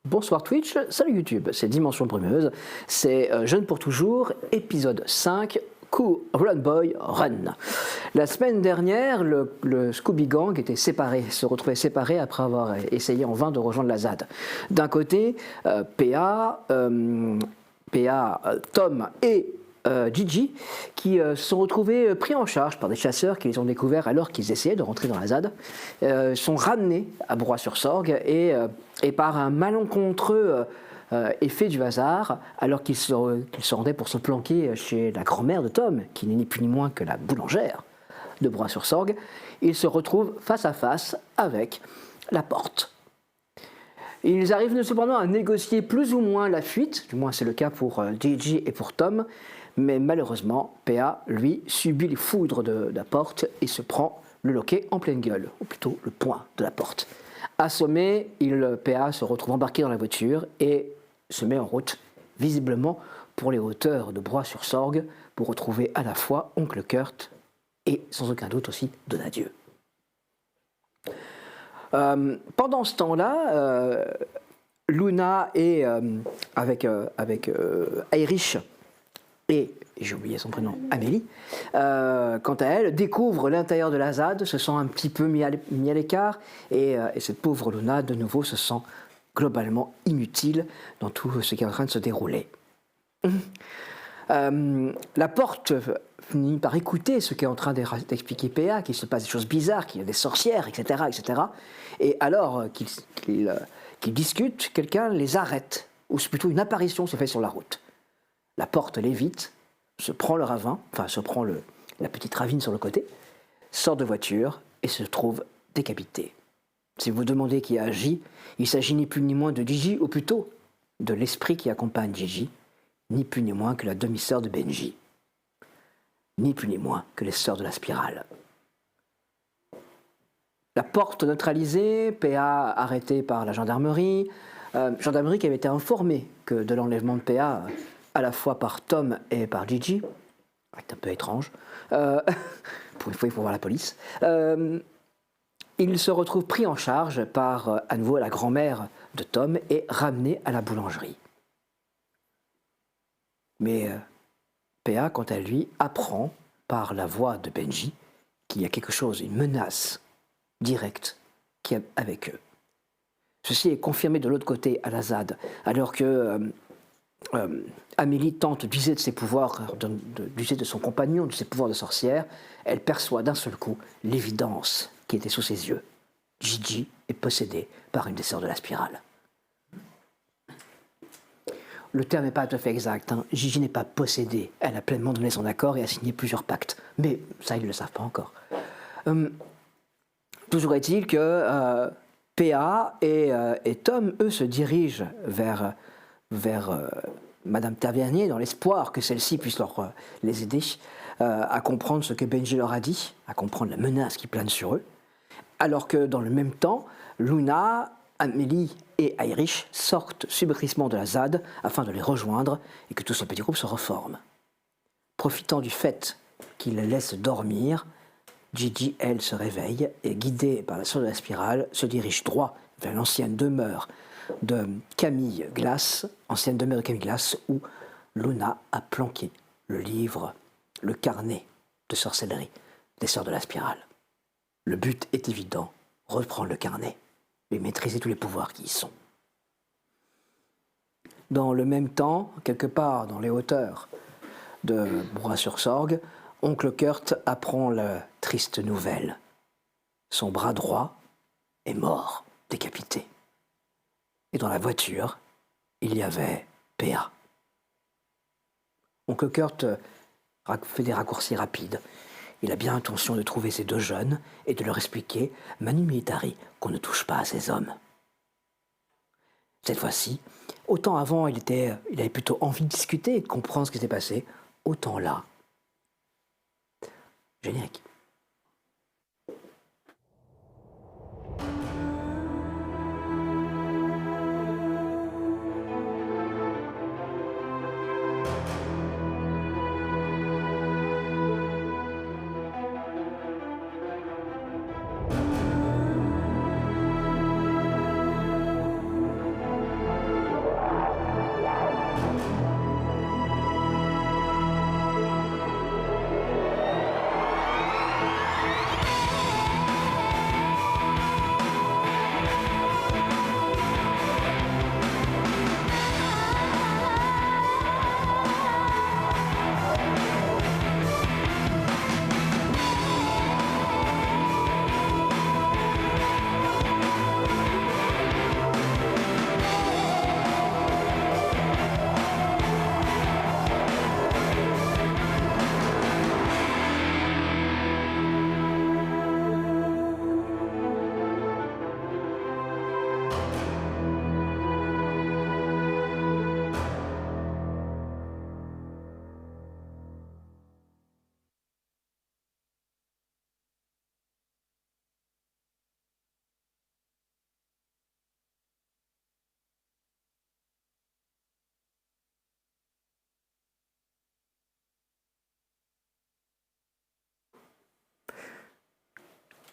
Bonsoir Twitch, salut YouTube, c'est Dimension Brumeuse, c'est Jeune pour toujours, épisode 5, Coup Run Boy Run. La semaine dernière, le Scooby Gang était séparé, se retrouvait séparé après avoir essayé en vain de rejoindre la ZAD. D'un côté, PA, Tom et Gigi qui se sont retrouvés pris en charge par des chasseurs qui les ont découverts alors qu'ils essayaient de rentrer dans la ZAD, sont ramenés à Broye-sur-Sorgue et par un malencontreux effet du hasard, alors qu'ils se rendaient pour se planquer chez la grand-mère de Tom, qui n'est ni plus ni moins que la boulangère de Broye-sur-Sorgue, ils se retrouvent face à face avec la porte. Ils arrivent cependant à négocier plus ou moins la fuite, du moins c'est le cas pour Gigi et pour Tom, mais malheureusement, PA, lui, subit les foudres de la porte et se prend le loquet en pleine gueule, ou plutôt le poing de la porte. Assommé, PA se retrouve embarqué dans la voiture et se met en route, visiblement pour les hauteurs de Broye-sur-Sorgue, pour retrouver à la fois Oncle Kurt et sans aucun doute aussi Donadieu. Pendant ce temps-là, Luna est avec Irish et, j'ai oublié son prénom, Amélie, quant à elle, découvre l'intérieur de la ZAD, se sent un petit peu mis à l'écart, et cette pauvre Luna, de nouveau, se sent globalement inutile dans tout ce qui est en train de se dérouler. La porte finit par écouter ce qu'est en train d'expliquer PA, qu'il se passe des choses bizarres, qu'il y a des sorcières, etc. etc. Et alors qu'ils discutent, quelqu'un les arrête, ou plutôt une apparition se fait sur la route. La porte l'évite, se prend le ravin, enfin se prend la petite ravine sur le côté, sort de voiture et se trouve décapité. Si vous vous demandez qui a agi, il s'agit ni plus ni moins de Gigi, ou plutôt de l'esprit qui accompagne Gigi, ni plus ni moins que la demi-sœur de Benji, ni plus ni moins que les sœurs de la spirale. La porte neutralisée, PA arrêté par la gendarmerie qui avait été informée de l'enlèvement de PA à la fois par Tom et par Gigi, c'est un peu étrange, pour une fois il faut voir la police, il se retrouve pris en charge par à nouveau la grand-mère de Tom et ramené à la boulangerie. Mais PA, quant à lui, apprend par la voix de Benji qu'il y a quelque chose, une menace directe qui est avec eux. Ceci est confirmé de l'autre côté à la ZAD, alors que Amélie tente d'user de ses pouvoirs, d'user de son compagnon, de ses pouvoirs de sorcière. Elle perçoit d'un seul coup l'évidence qui était sous ses yeux. Gigi est possédée par une des sœurs de la spirale. Le terme n'est pas tout à fait exact. Gigi n'est pas possédée. Elle a pleinement donné son accord et a signé plusieurs pactes. Mais ça, ils ne le savent pas encore. Toujours est-il que PA et Tom, eux, se dirigent vers Madame Tavernier dans l'espoir que celle-ci puisse les aider à comprendre ce que Benji leur a dit, à comprendre la menace qui plane sur eux. Alors que dans le même temps, Luna, Amélie et Irish sortent subrepticement de la ZAD afin de les rejoindre et que tout ce petit groupe se reforme. Profitant du fait qu'ils les laissent dormir, Gigi, elle, se réveille et, guidée par la sœur de la spirale, se dirige droit vers l'ancienne demeure de Camille Glace, où Luna a planqué le livre, le carnet de sorcellerie des sœurs de la spirale. Le but est évident, reprendre le carnet et maîtriser tous les pouvoirs qui y sont. Dans le même temps, quelque part dans les hauteurs de Broye-sur-Sorgue, Oncle Kurt apprend la triste nouvelle. Son bras droit est mort, décapité. Et dans la voiture, il y avait PA. Oncle Kurt fait des raccourcis rapides. Il a bien l'intention de trouver ces deux jeunes et de leur expliquer, manu militari, qu'on ne touche pas à ces hommes. Cette fois-ci, autant avant il avait plutôt envie de discuter et de comprendre ce qui s'est passé, autant là. Générique.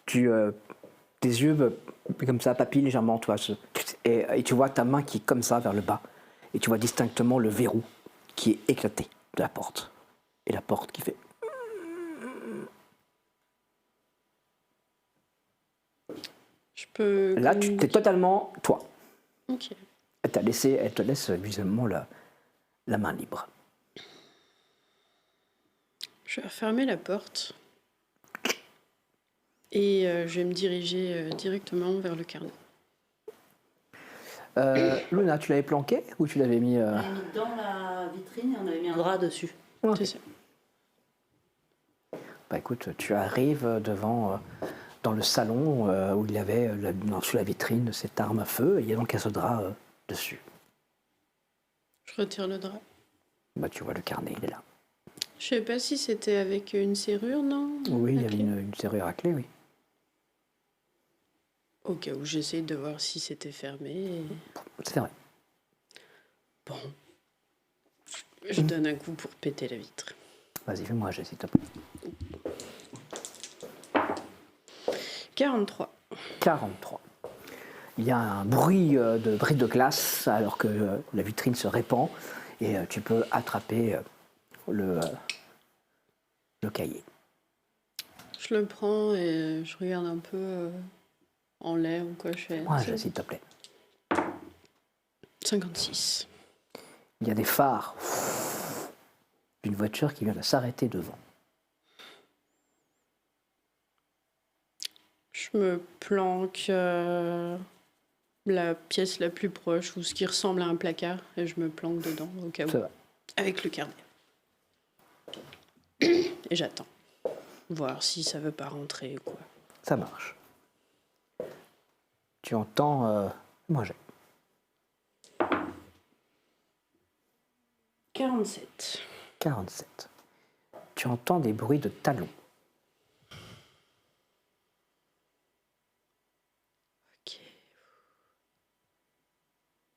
tes yeux comme ça papillent légèrement, toi, et tu vois ta main qui est comme ça vers le bas, et tu vois distinctement le verrou qui est éclaté de la porte, et la porte qui fait. Je peux. Là, tu t'es totalement toi. Ok. Elle te laisse visuellement la main libre. Je vais refermer la porte. Et je vais me diriger directement vers le carnet. Luna, tu l'avais planqué ou tu l'avais mis On l'a mis dans la vitrine et on avait mis un drap dessus. Ok. C'est ça. Bah écoute, tu arrives dans le salon où il y avait sous la vitrine cette arme à feu et il y a donc un ce drap dessus. Je retire le drap. Bah tu vois le carnet, il est là. Je sais pas si c'était avec une serrure, non? Oui, il y La avait clé. une serrure à clé, oui. Au cas où j'essaye de voir si c'était fermé. C'est vrai. Bon. Je donne un coup pour péter la vitre. Vas-y, fais-moi un jet, s'il te plaît. 43. 43. Il y a un bruit de bris de glace alors que la vitrine se répand et tu peux attraper le cahier. Je le prends et je regarde un peu en l'air ou quoi je fais. Moi, s'il te plaît. 56. Il y a des phares d'une voiture qui vient de s'arrêter devant. Je me planque la pièce la plus proche ou ce qui ressemble à un placard et je me planque dedans au cas où. Ça va. Avec le carnet. Et j'attends. Voir si ça veut pas rentrer ou quoi. Ça marche. Tu entends... moi, j'ai... 47. 47. Tu entends des bruits de talons. Ok.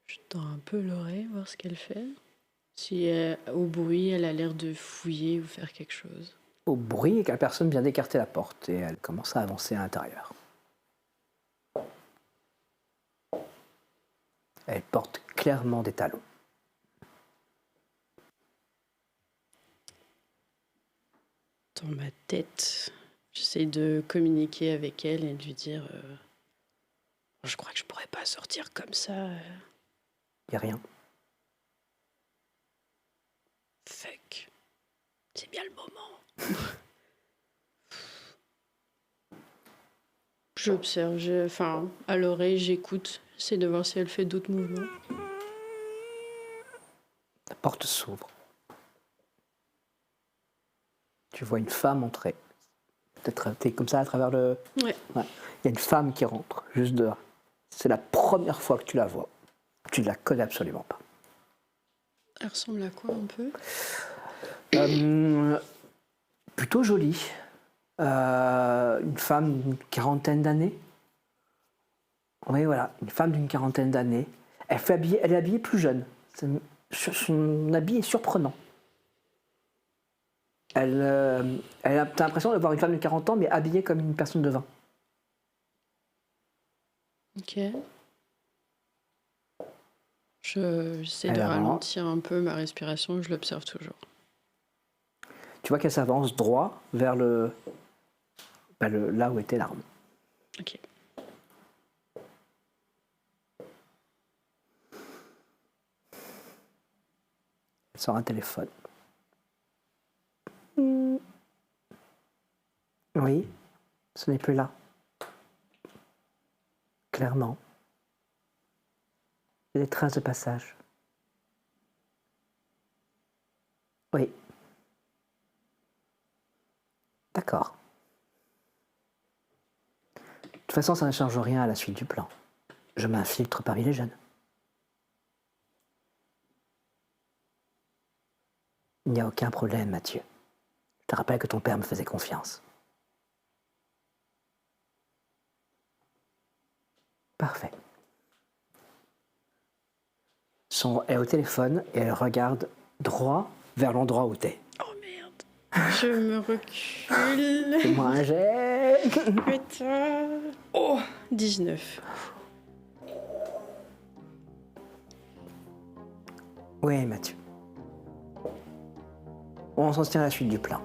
Je tends un peu l'oreille, voir ce qu'elle fait. Si au bruit, elle a l'air de fouiller ou faire quelque chose. Au bruit, la personne vient d'écarter la porte et elle commence à avancer à l'intérieur. Elle porte clairement des talons. Dans ma tête, j'essaye de communiquer avec elle et de lui dire je crois que je pourrais pas sortir comme ça. Il n'y a rien. Fuck. C'est bien le moment. J'observe, à l'oreille, j'écoute. J'essaie de voir si elle fait d'autres mouvements. La porte s'ouvre. Tu vois une femme entrer. Peut-être t'es comme ça à travers le... Ouais. Ouais. Il y a une femme qui rentre, juste dehors. C'est la première fois que tu la vois. Tu ne la connais absolument pas. Elle ressemble à quoi un peu? Plutôt jolie. Une femme d'une quarantaine d'années. Oui, voilà, une femme d'une quarantaine d'années. Elle est habillée plus jeune. Son habit est surprenant. T'as l'impression de voir une femme de 40 ans, mais habillée comme une personne de 20. Ok. J'essaie Elle de avance. ralentir un peu ma respiration, je l'observe toujours. Tu vois qu'elle s'avance droit vers là où était l'arme. Ok. Elle sort un téléphone. Oui, ce n'est plus là. Clairement. Il y a des traces de passage. Oui. D'accord. De toute façon, ça ne change rien à la suite du plan. Je m'infiltre parmi les jeunes. Il n'y a aucun problème, Mathieu. Je te rappelle que ton père me faisait confiance. Parfait. Elle est au téléphone et elle regarde droit vers l'endroit où t'es. Oh merde. Je me recule. Fais-moi un jet. Putain. Oh, 19. Oui, Mathieu. On s'en tient à la suite du plan.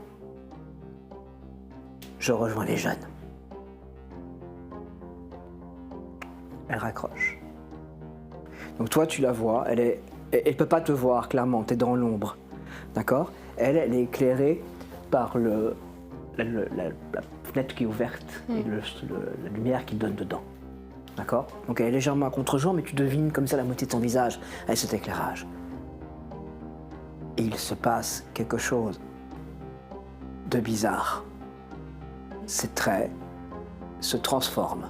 Je rejoins les jeunes. Elle raccroche. Donc toi, tu la vois, elle peut pas te voir, clairement, t'es dans l'ombre. D'accord ? Elle est éclairée par la fenêtre qui est ouverte et la lumière qui donne dedans. D'accord ? Donc elle est légèrement à contre-jour, mais tu devines comme ça la moitié de son visage avec cet éclairage. Et il se passe quelque chose de bizarre. Ses traits se transforment.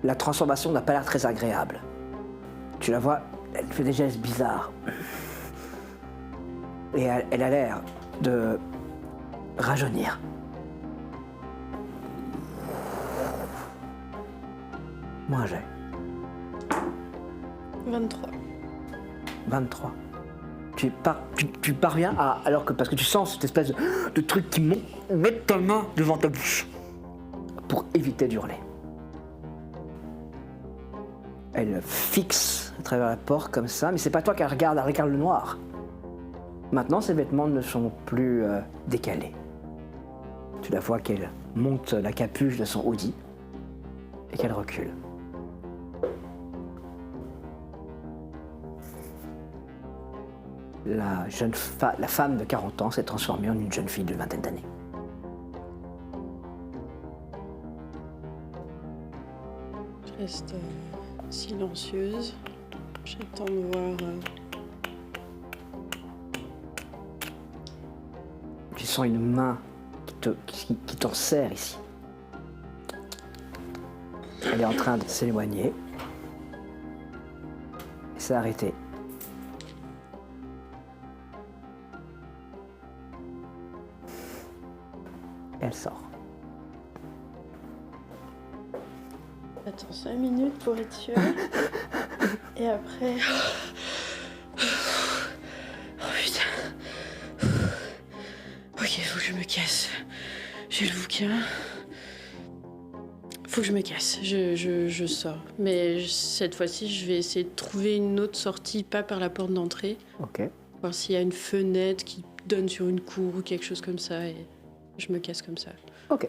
La transformation n'a pas l'air très agréable. Tu la vois, elle fait des gestes bizarres. Et elle a l'air de rajeunir. Moi j'ai 23. 23. Tu parviens à... Alors que, parce que tu sens cette espèce de truc qui monte, mettre ta main devant ta bouche pour éviter d'hurler. Elle fixe à travers la porte comme ça, mais c'est pas toi qui elle regarde le noir. Maintenant, ses vêtements ne sont plus décalés. Tu la vois qu'elle monte la capuche de son hoodie et qu'elle recule. La femme de 40 ans s'est transformée en une jeune fille de vingtaine d'années. Je reste silencieuse. J'attends de voir. Tu sens une main qui t'en serre ici. Elle est en train de s'éloigner. Et s'est arrêtée. Elle sort. Attends 5 minutes pour être sûre. Et après. Oh putain. Ok, faut que je me casse. J'ai le bouquin. Faut que je me casse. Je sors. Mais cette fois-ci, je vais essayer de trouver une autre sortie, pas par la porte d'entrée. Ok. Voir s'il y a une fenêtre qui donne sur une cour ou quelque chose comme ça. Et je me casse comme ça. Ok.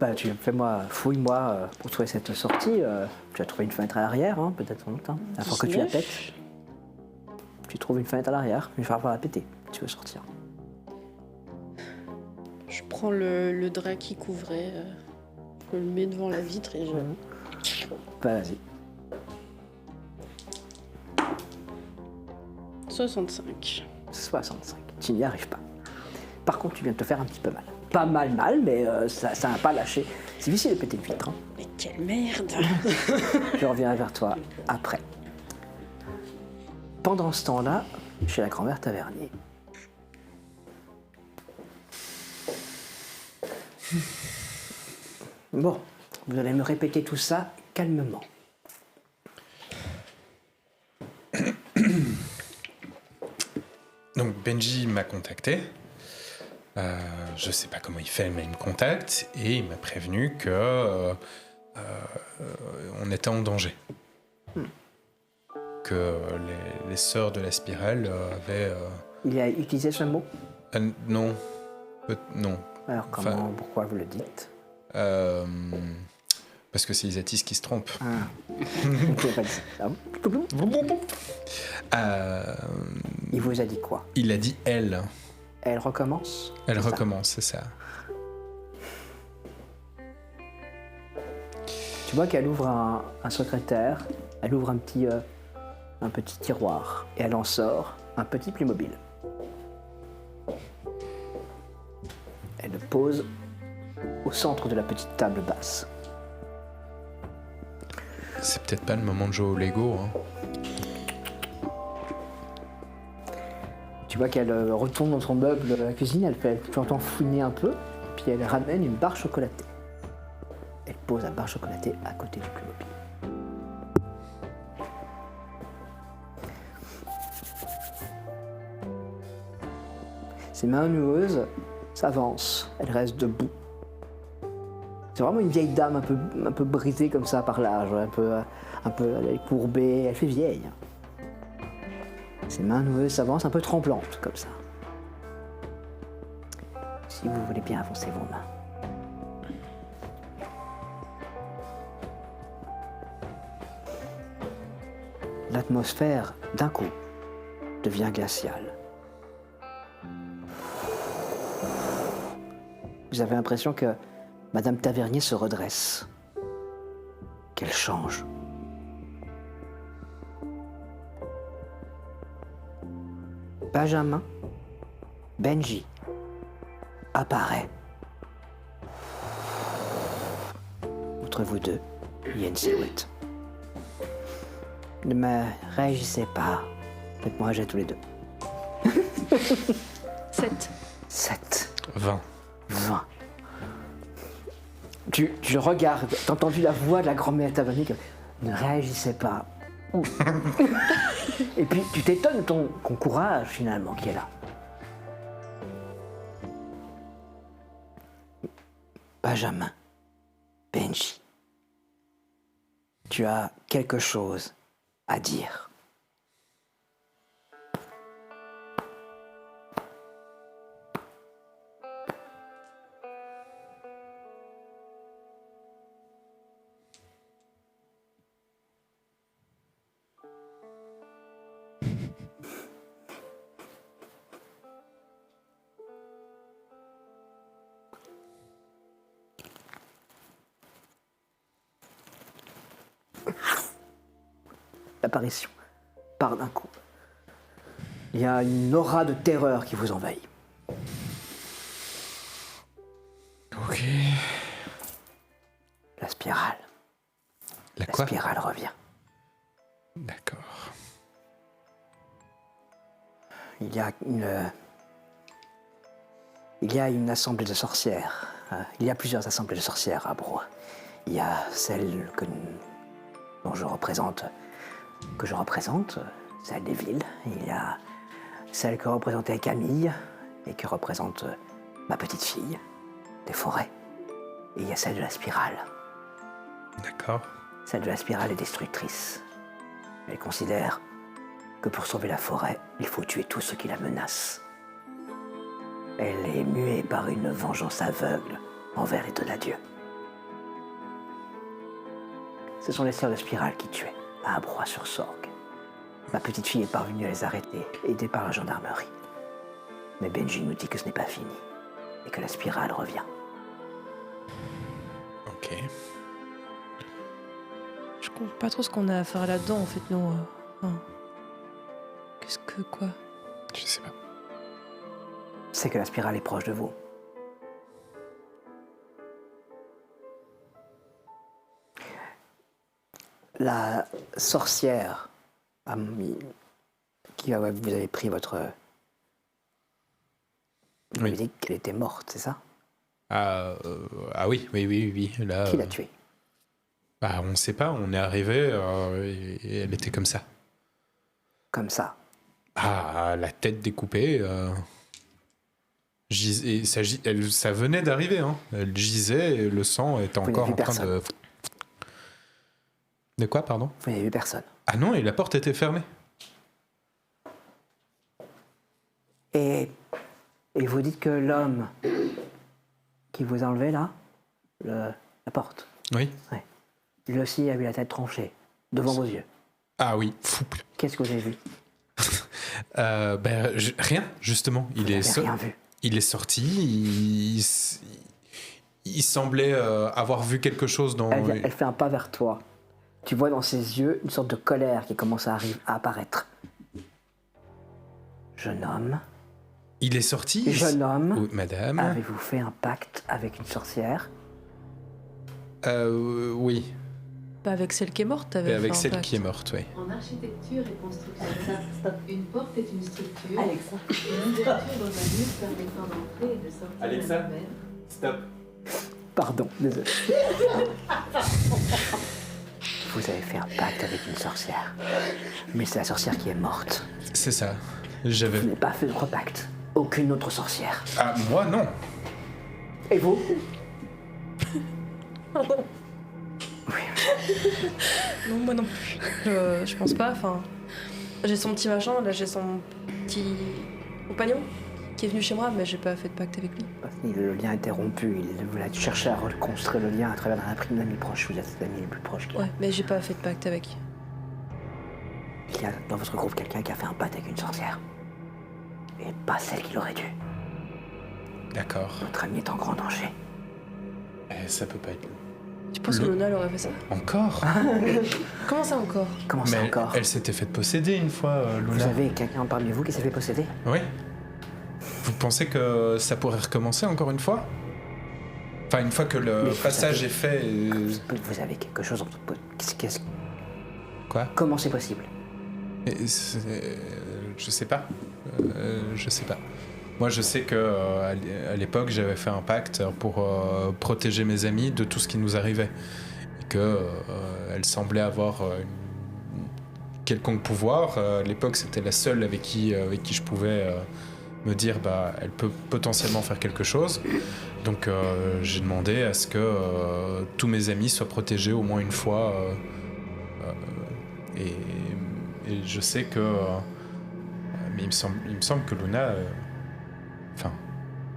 Bah, fouille-moi pour trouver cette sortie. Tu as trouvé une fenêtre à l'arrière, hein, peut-être en temps. Il faut que tu la pètes. Tu trouves une fenêtre à l'arrière, mais il va falloir la péter. Tu veux sortir. Je prends le drap qui couvrait, je le mets devant la vitre et je... Bah, vas-y. 65. 65. Tu n'y arrives pas. Par contre, tu viens de te faire un petit peu mal. Pas mal, mais ça n'a pas lâché. C'est difficile de péter une vitre. Hein. Mais quelle merde. Je reviens vers toi après. Pendant ce temps-là, chez la grand-mère Tavernier. Bon, vous allez me répéter tout ça calmement. Donc Benji m'a contacté. Je sais pas comment il fait, mais il me contacte et il m'a prévenu que on était en danger. Que les sœurs de la spirale avaient... Il a utilisé ce mot? Non. Non. Alors pourquoi vous le dites? Parce que c'est Isatis qui se trompe. Ah. Vous pouvez pas dire ça. Il vous a dit quoi? Il a dit elle. Elle recommence? Elle recommence, c'est ça. Tu vois qu'elle ouvre un secrétaire, elle ouvre un petit tiroir et elle en sort un petit Playmobil. Elle le pose au centre de la petite table basse. C'est peut-être pas le moment de jouer au Lego. Hein. Tu vois qu'elle retourne dans son meuble de la cuisine, tu entends fouiner un peu, puis elle ramène une barre chocolatée. Elle pose la barre chocolatée à côté du Playmobil. Ces mains noueuses s'avancent, elles restent debout. C'est vraiment une vieille dame un peu brisée comme ça par l'âge, un peu elle est courbée, elle fait vieille. Ces mains noueuses s'avancent un peu tremblantes comme ça. Si vous voulez bien avancer vos mains. L'atmosphère, d'un coup, devient glaciale. Vous avez l'impression que Madame Tavernier se redresse, qu'elle change. Benjamin, Benji, apparaît. Entre vous deux, il y a une silhouette. Ne me réagissez pas. Faites-moi agir tous les deux. 7. 20. 20. Tu le regardes, t'as entendu la voix de la grand-mère Tavernier qui ne réagissait pas. Et puis tu t'étonnes de ton courage finalement qui est là. Benjamin, Benji, tu as quelque chose à dire. L'apparition part d'un coup. Il y a une aura de terreur qui vous envahit. Ok. La spirale. La La quoi? spirale revient. D'accord. Il y a une assemblée de sorcières. Il y a plusieurs assemblées de sorcières à Broye. Il y a celle que je représente, celle des villes. Il y a celle que représentait Camille et que représente ma petite fille, des forêts. Et il y a celle de la spirale. D'accord. Celle de la spirale est destructrice. Elle considère que pour sauver la forêt, il faut tuer tous ceux qui la menacent. Elle est muée par une vengeance aveugle envers les Donadieu. Ce sont les sœurs de Spirale qui tuaient, à Broye-sur-Sorgue. Ma petite fille est parvenue à les arrêter, aidée par la gendarmerie. Mais Benji nous dit que ce n'est pas fini, et que la Spirale revient. Ok. Je comprends pas trop ce qu'on a à faire là-dedans, en fait, non. Qu'est-ce que quoi? Je sais pas. C'est que la Spirale est proche de vous. La sorcière qui vous avez pris votre... Vous avez dit qu'elle était morte, c'est ça? Ah oui. Là, Qui l'a tuée? Bah, on sait pas, on est arrivé et elle était comme ça. Comme ça. Ah, la tête découpée. Et ça venait d'arriver, hein. Elle gisait et le sang était Vous encore n'avez en vu train de... De quoi, pardon? Vous n'avez vu personne. Ah non, et la porte était fermée. Et vous dites que l'homme qui vous a enlevé là, la porte, Oui. ouais, lui aussi a eu la tête tranchée, devant vos yeux. Ah oui, fouple. Qu'est-ce que vous avez vu? Rien, justement. Vous n'avez rien vu. Il est sorti, il semblait avoir vu quelque chose dans... Elle fait un pas vers toi. Tu vois dans ses yeux une sorte de colère qui commence à apparaître. Jeune homme. Il est sorti. Jeune homme. Oui, madame. Avez-vous fait un pacte avec une sorcière? Oui. Pas avec celle qui est morte, t'avais Et avec fait un celle pacte. qui est morte, oui. En architecture et construction, une porte est une structure. Alexa. Une ouverture dans un mur permettant d'entrer et de sortir Alexa. de la mer. Stop. Pardon, désolé. Vous avez fait un pacte avec une sorcière. Mais c'est la sorcière qui est morte. C'est ça. Vous n'avez pas fait d'autre pacte. Aucune autre sorcière. Ah, moi, non. Et vous? Pardon. Non, moi non plus. Je pense pas, enfin... J'ai son petit machin, là j'ai son petit compagnon qui est venu chez moi, mais j'ai pas fait de pacte avec lui. Le lien était rompu, il voulait chercher à reconstruire le lien à travers un ami proche. Vous êtes l'ami le plus proche qu'il y a. Ouais, mais j'ai pas fait de pacte avec. Il y a dans votre groupe quelqu'un qui a fait un pacte avec une sorcière. Et pas celle qu'il aurait dû. D'accord. Votre ami est en grand danger. Ça peut pas être... Tu penses que Luna elle aurait fait ça? Encore? Comment ça encore? Comment ça Mais encore? elle s'était fait posséder une fois, Luna. Vous avez quelqu'un parmi vous qui s'est fait posséder? Oui. Vous pensez que ça pourrait recommencer encore une fois? Enfin, une fois que le Mais passage est fait... Vous avez quelque chose entre... Quoi? Comment c'est possible? Je sais pas. Je sais pas. Moi, je sais que à l'époque, j'avais fait un pacte pour protéger mes amis de tout ce qui nous arrivait. Et que elle semblait avoir quelconque pouvoir. À l'époque, c'était la seule avec qui je pouvais me dire elle peut potentiellement faire quelque chose. Donc, j'ai demandé à ce que tous mes amis soient protégés au moins une fois. Et je sais que... mais il me semble que Luna...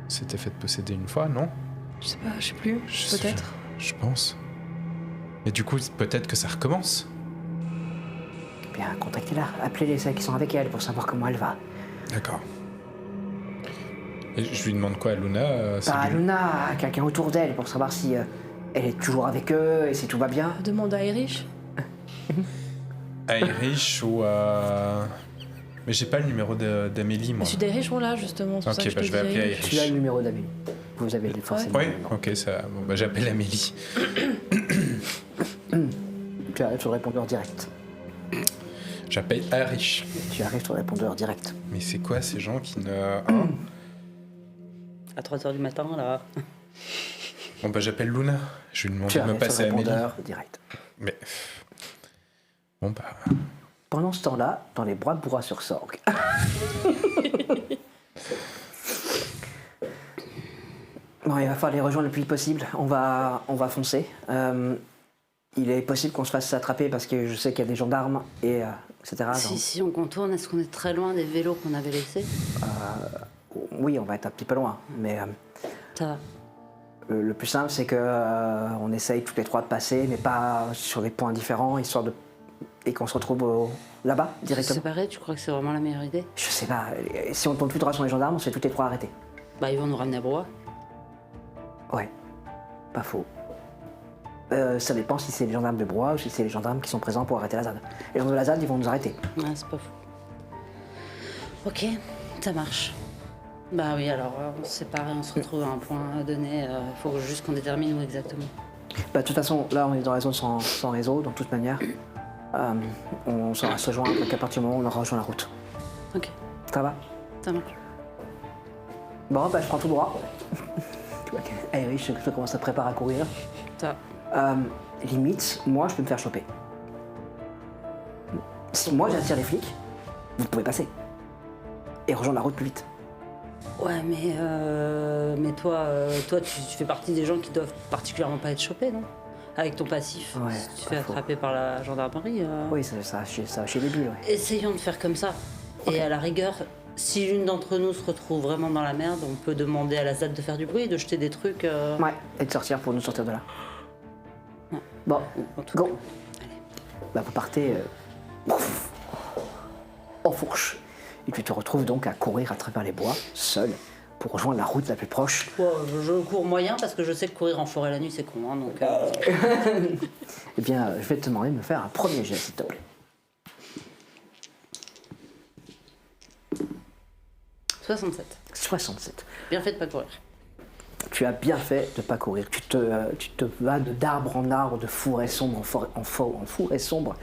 s'était fait posséder une fois, non? Je sais pas, je sais plus, peut-être. Je pense. Et du coup, peut-être que ça recommence. Bien, contactez-la. Appelez-les celles qui sont avec elle pour savoir comment elle va. D'accord. Et je lui demande quoi à Luna? Pas à Luna, à quelqu'un autour d'elle pour savoir si elle est toujours avec eux et si tout va bien. Demande à Erich. À Erich ou à... Mais j'ai pas le numéro d'Amélie, moi. Celui d'Erich, on l'a justement. C'est pour ça que Ok, je vais appeler à Erich. Tu as le numéro d'Amélie. Vous avez forcément. Oui, le numéro. ok, ça... Bon, j'appelle Amélie. Tu arrives sur le répondeur direct. J'appelle Erich. Tu arrives sur le répondeur direct. Mais c'est quoi ces gens qui ne... À 3h du matin, là. Bon, j'appelle Luna. Je lui demande Tu de me arrives sur passer le Amélie. répondeur direct. Mais... Bon, Pendant ce temps-là, dans les bois de Bois-sur-Sorgue. Bon, il va falloir les rejoindre le plus vite possible. On va foncer. Il est possible qu'on se fasse attraper parce que je sais qu'il y a des gendarmes et etc. Si on contourne, est-ce qu'on est très loin des vélos qu'on avait laissés? Oui, on va être un petit peu loin, mais Ça va. le plus simple, c'est que on essaye toutes les trois de passer, mais pas sur des points différents, histoire de et qu'on se retrouve là-bas directement. Séparés, tu crois que c'est vraiment la meilleure idée? Je sais pas. Si on tombe tout droit sur les gendarmes, on se fait toutes les trois arrêter. Bah, ils vont nous ramener à Broye. Ouais, pas faux. Ça dépend si c'est les gendarmes de Broye ou si c'est les gendarmes qui sont présents pour arrêter la ZAD. Les gendarmes de la ZAD, ils vont nous arrêter. Ouais, c'est pas fou. Ok, ça marche. Bah oui, alors on se sépare et on se retrouve à un point donné. Faut juste qu'on détermine où exactement. Bah, de toute façon, là, on est dans la zone sans réseau, donc de toute manière. On saura se rejoindre qu'à partir du moment où on aura rejoint la route. Ok, Ça va? ça marche. Bon, bah, je prends tout droit. Tu vois qu'Erich je commence à préparer à courir. Ça. Limite, moi, je peux me faire choper. Si moi, j'attire les flics, vous pouvez passer. Et rejoindre la route plus vite. Ouais, mais toi, tu fais partie des gens qui doivent particulièrement pas être chopés, non? Avec ton passif, Ouais, si tu te pas fais faux. attraper par la gendarmerie. Oui, ça va chez les bulles, ouais. Essayons de faire comme ça. Et à la rigueur, si l'une d'entre nous se retrouve vraiment dans la merde, on peut demander à la ZAD de faire du bruit, de jeter des trucs. Ouais, et de sortir pour nous sortir de là. Ouais. Bon, En tout go. cas. Bah, vous partez en fourche. Et tu te retrouves donc à courir à travers les bois, seul, pour rejoindre la route la plus proche. Ouais, je cours moyen parce que je sais que courir en forêt la nuit c'est con, hein, donc. Eh bien, je vais te demander de me faire un premier jet, s'il te plaît. 67. 67. Bien fait de pas courir. Tu as bien fait de ne pas courir. Tu te vas d'arbre en arbre, de forêt sombre en forêt sombre.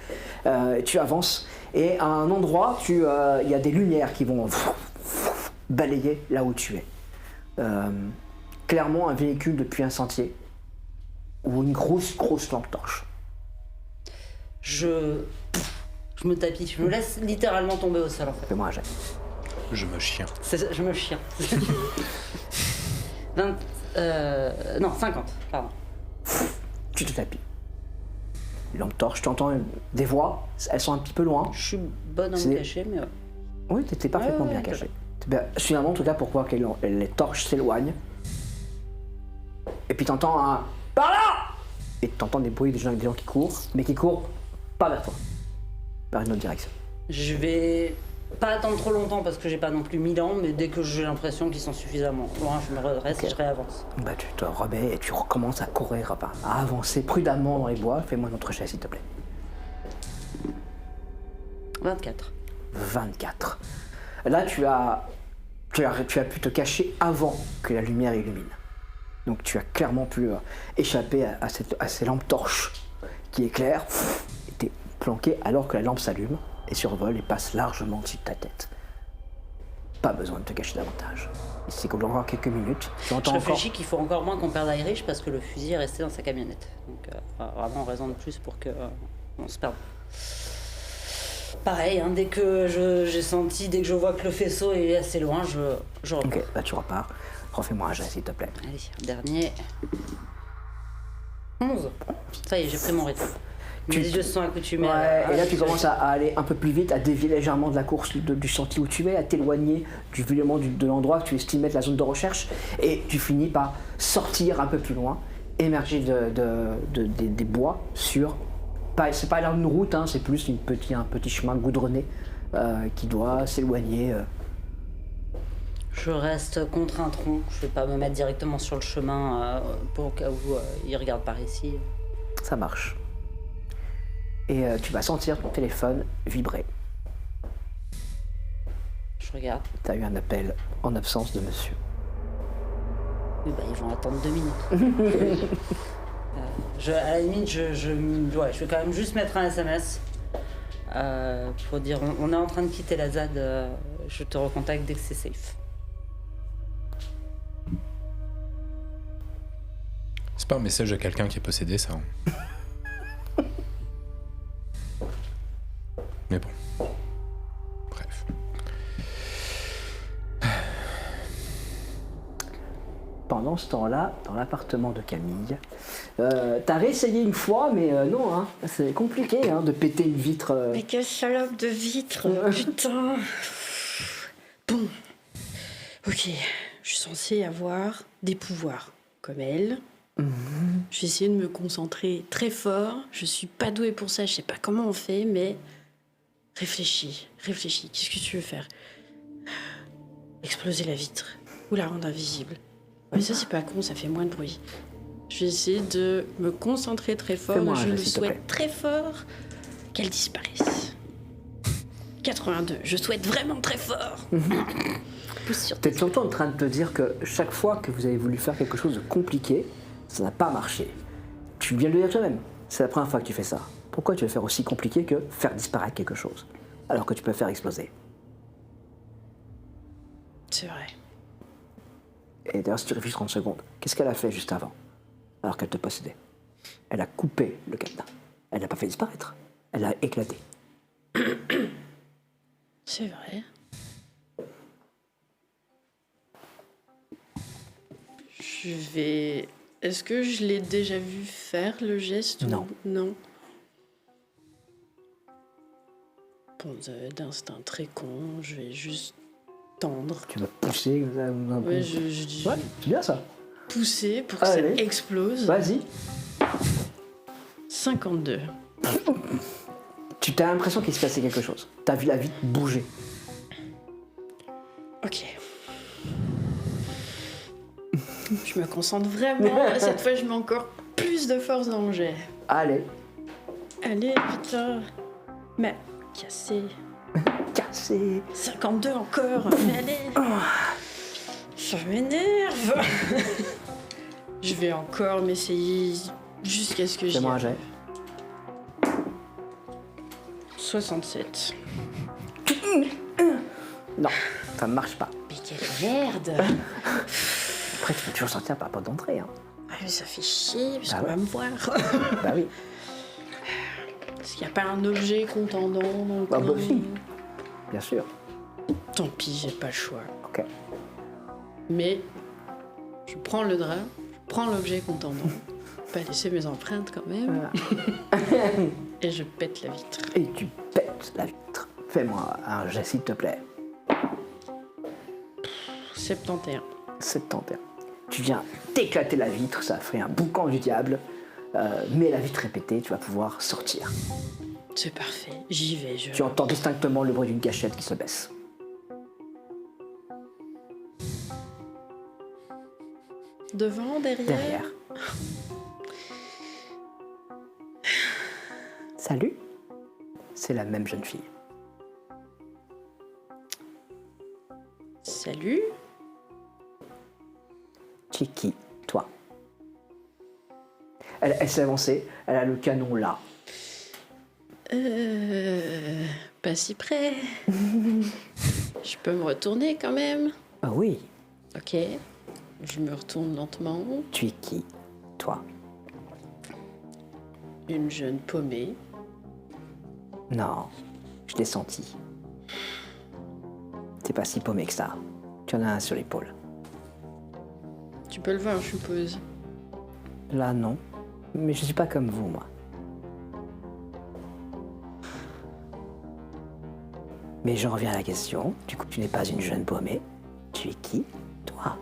Tu avances et à un endroit, il y a des lumières qui vont balayer là où tu es. Clairement, un véhicule depuis un sentier ou une grosse lampe torche. Je me tapis, je me laisse littéralement tomber au sol en fait. Fais-moi un jet. Je me chien. Je me chien. 50, pardon. Tu te tapis. Lampe torche, tu entends des voix, elles sont un petit peu loin. Je suis bonne à C'est- me cacher, mais... Oui, t'étais parfaitement Ouais, bien ouais, caché. Finalement, en tout cas, pourquoi que les torches s'éloignent. Et puis t'entends un « Par là !» Et t'entends des bruits des gens qui courent, mais qui courent pas vers toi, vers une autre direction. Je vais pas attendre trop longtemps parce que j'ai pas non plus 1000 ans, mais dès que j'ai l'impression qu'ils sont suffisamment loin, je me redresse et je réavance. Bah, tu te remets et tu recommences à courir, à avancer prudemment dans les bois. Fais-moi notre jet, s'il te plaît. 24. 24. Là, tu as pu te cacher avant que la lumière illumine. Donc tu as clairement pu échapper à ces lampes torches qui éclairent et t'es planqué alors que la lampe s'allume et survole et passe largement au-dessus de ta tête. Pas besoin de te cacher davantage. Ici, qu'on encore quelques minutes, tu Je entends encore... réfléchis qu'il faut encore moins qu'on perde Irish parce que le fusil est resté dans sa camionnette. Donc vraiment raison de plus pour que on se perde. Pareil, hein, dès que je vois que le faisceau est assez loin, je repars. Ok, bah tu repars. Refais-moi un jet, s'il te plaît. Allez, dernier. 11. Ça y est, j'ai pris mon rythme. Tu- Les yeux se sont accoutumés. Ouais, et là tu commences à aller un peu plus vite, à dévier légèrement de la course du sentier où tu es, à t'éloigner de l'endroit que tu estimes être la zone de recherche, et tu finis par sortir un peu plus loin, émerger des bois sur... C'est pas une route, hein, c'est plus un petit chemin goudronné qui doit s'éloigner. Je reste contre un tronc. Je vais pas me mettre directement sur le chemin pour au cas où ils regardent par ici. Ça marche. Et tu vas sentir ton téléphone vibrer. Je regarde. Tu as eu un appel en absence de monsieur. Oui, bah, ils vont attendre 2 minutes. À la limite, je vais quand même juste mettre un SMS pour dire on est en train de quitter la ZAD, je te recontacte dès que c'est safe. C'est pas un message à quelqu'un qui est possédé, ça. Hein. Mais bon. Bref. Pendant ce temps-là, dans l'appartement de Camille, t'as réessayé une fois, mais non, hein, c'est compliqué hein, de péter une vitre. Mais quelle salope de vitre, putain. Bon, ok, je suis censée avoir des pouvoirs comme elle. Je vais essayer de me concentrer très fort. Je suis pas douée pour ça, je sais pas comment on fait, mais réfléchis. Qu'est-ce que tu veux faire? Exploser la vitre ou la rendre invisible. Mais ça c'est pas con, ça fait moins de bruit. Je vais essayer de me concentrer très fort. Fais-moi un Je jet, le s'il te plaît. souhaite très fort qu'elle disparaisse. 82. Je souhaite vraiment très fort. Pousse sur T'es surtout en train de te dire que chaque fois que vous avez voulu faire quelque chose de compliqué, ça n'a pas marché. Tu viens de le dire toi-même. C'est la première fois que tu fais ça. Pourquoi tu veux faire aussi compliqué que faire disparaître quelque chose, alors que tu peux faire exploser? C'est vrai. Et d'ailleurs, si tu réfléchis 30 secondes, qu'est-ce qu'elle a fait juste avant, alors qu'elle te possédait? Elle a coupé le cadenas. Elle n'a pas fait disparaître. Elle a éclaté. C'est vrai. Je vais... Est-ce que je l'ai déjà vu faire le geste? Non. Non. Bon, d'instinct très con, je vais juste tendre. Tu vas pousser comme ça, un peu. Ouais, je Ouais, c'est bien ça. pousser pour que Allez. ça explose. Vas-y. 52. Tu as l'impression qu'il se passait quelque chose. T'as vu la vitre bouger. Ok. Je me concentre vraiment. Cette fois, je mets encore plus de force dans le jet. Allez, Allez, putain. Mais cassé. cassé. 52 encore. Mais allez. Ça m'énerve. Je vais encore m'essayer jusqu'à ce que j'y Fais-moi un arrive. jet. 67. Non, ça ne marche pas. Mais quelle merde. Après, tu peux toujours sortir par la porte d'entrée. Hein. Ah, mais ça fait chier, parce Ah qu'on ouais. va me voir. Bah oui. Est-ce qu'il n'y a pas un objet contendant dans le Bah, coin? bah, si. Bien sûr. Tant pis, j'ai pas le choix. Ok. Mais je prends le drap, je prends l'objet contendant, pas laisser mes empreintes quand même, et je pète la vitre. Et tu pètes la vitre. Fais-moi un jet, s'il te plaît. 71. 71. Tu viens d'éclater la vitre, ça fait un boucan du diable. Mais la vitre est pétée, tu vas pouvoir sortir. C'est parfait, j'y vais. Tu entends distinctement le bruit d'une gâchette qui se baisse. Devant, derrière. Derrière. Salut. C'est la même jeune fille. Salut. Tu es qui, toi? Elle s'est avancée, elle a le canon là. Pas si près. Je peux me retourner quand même. Ah oui, Ok. Je me retourne lentement. tu es qui, toi? Une jeune paumée. Non, je t'ai senti. T'es pas si paumé que ça. Tu en as un sur l'épaule. Tu peux le voir, je suppose. Là, non. Mais je suis pas comme vous, moi. Mais je reviens à la question. Du coup, tu n'es pas une jeune paumée. Tu es qui, toi?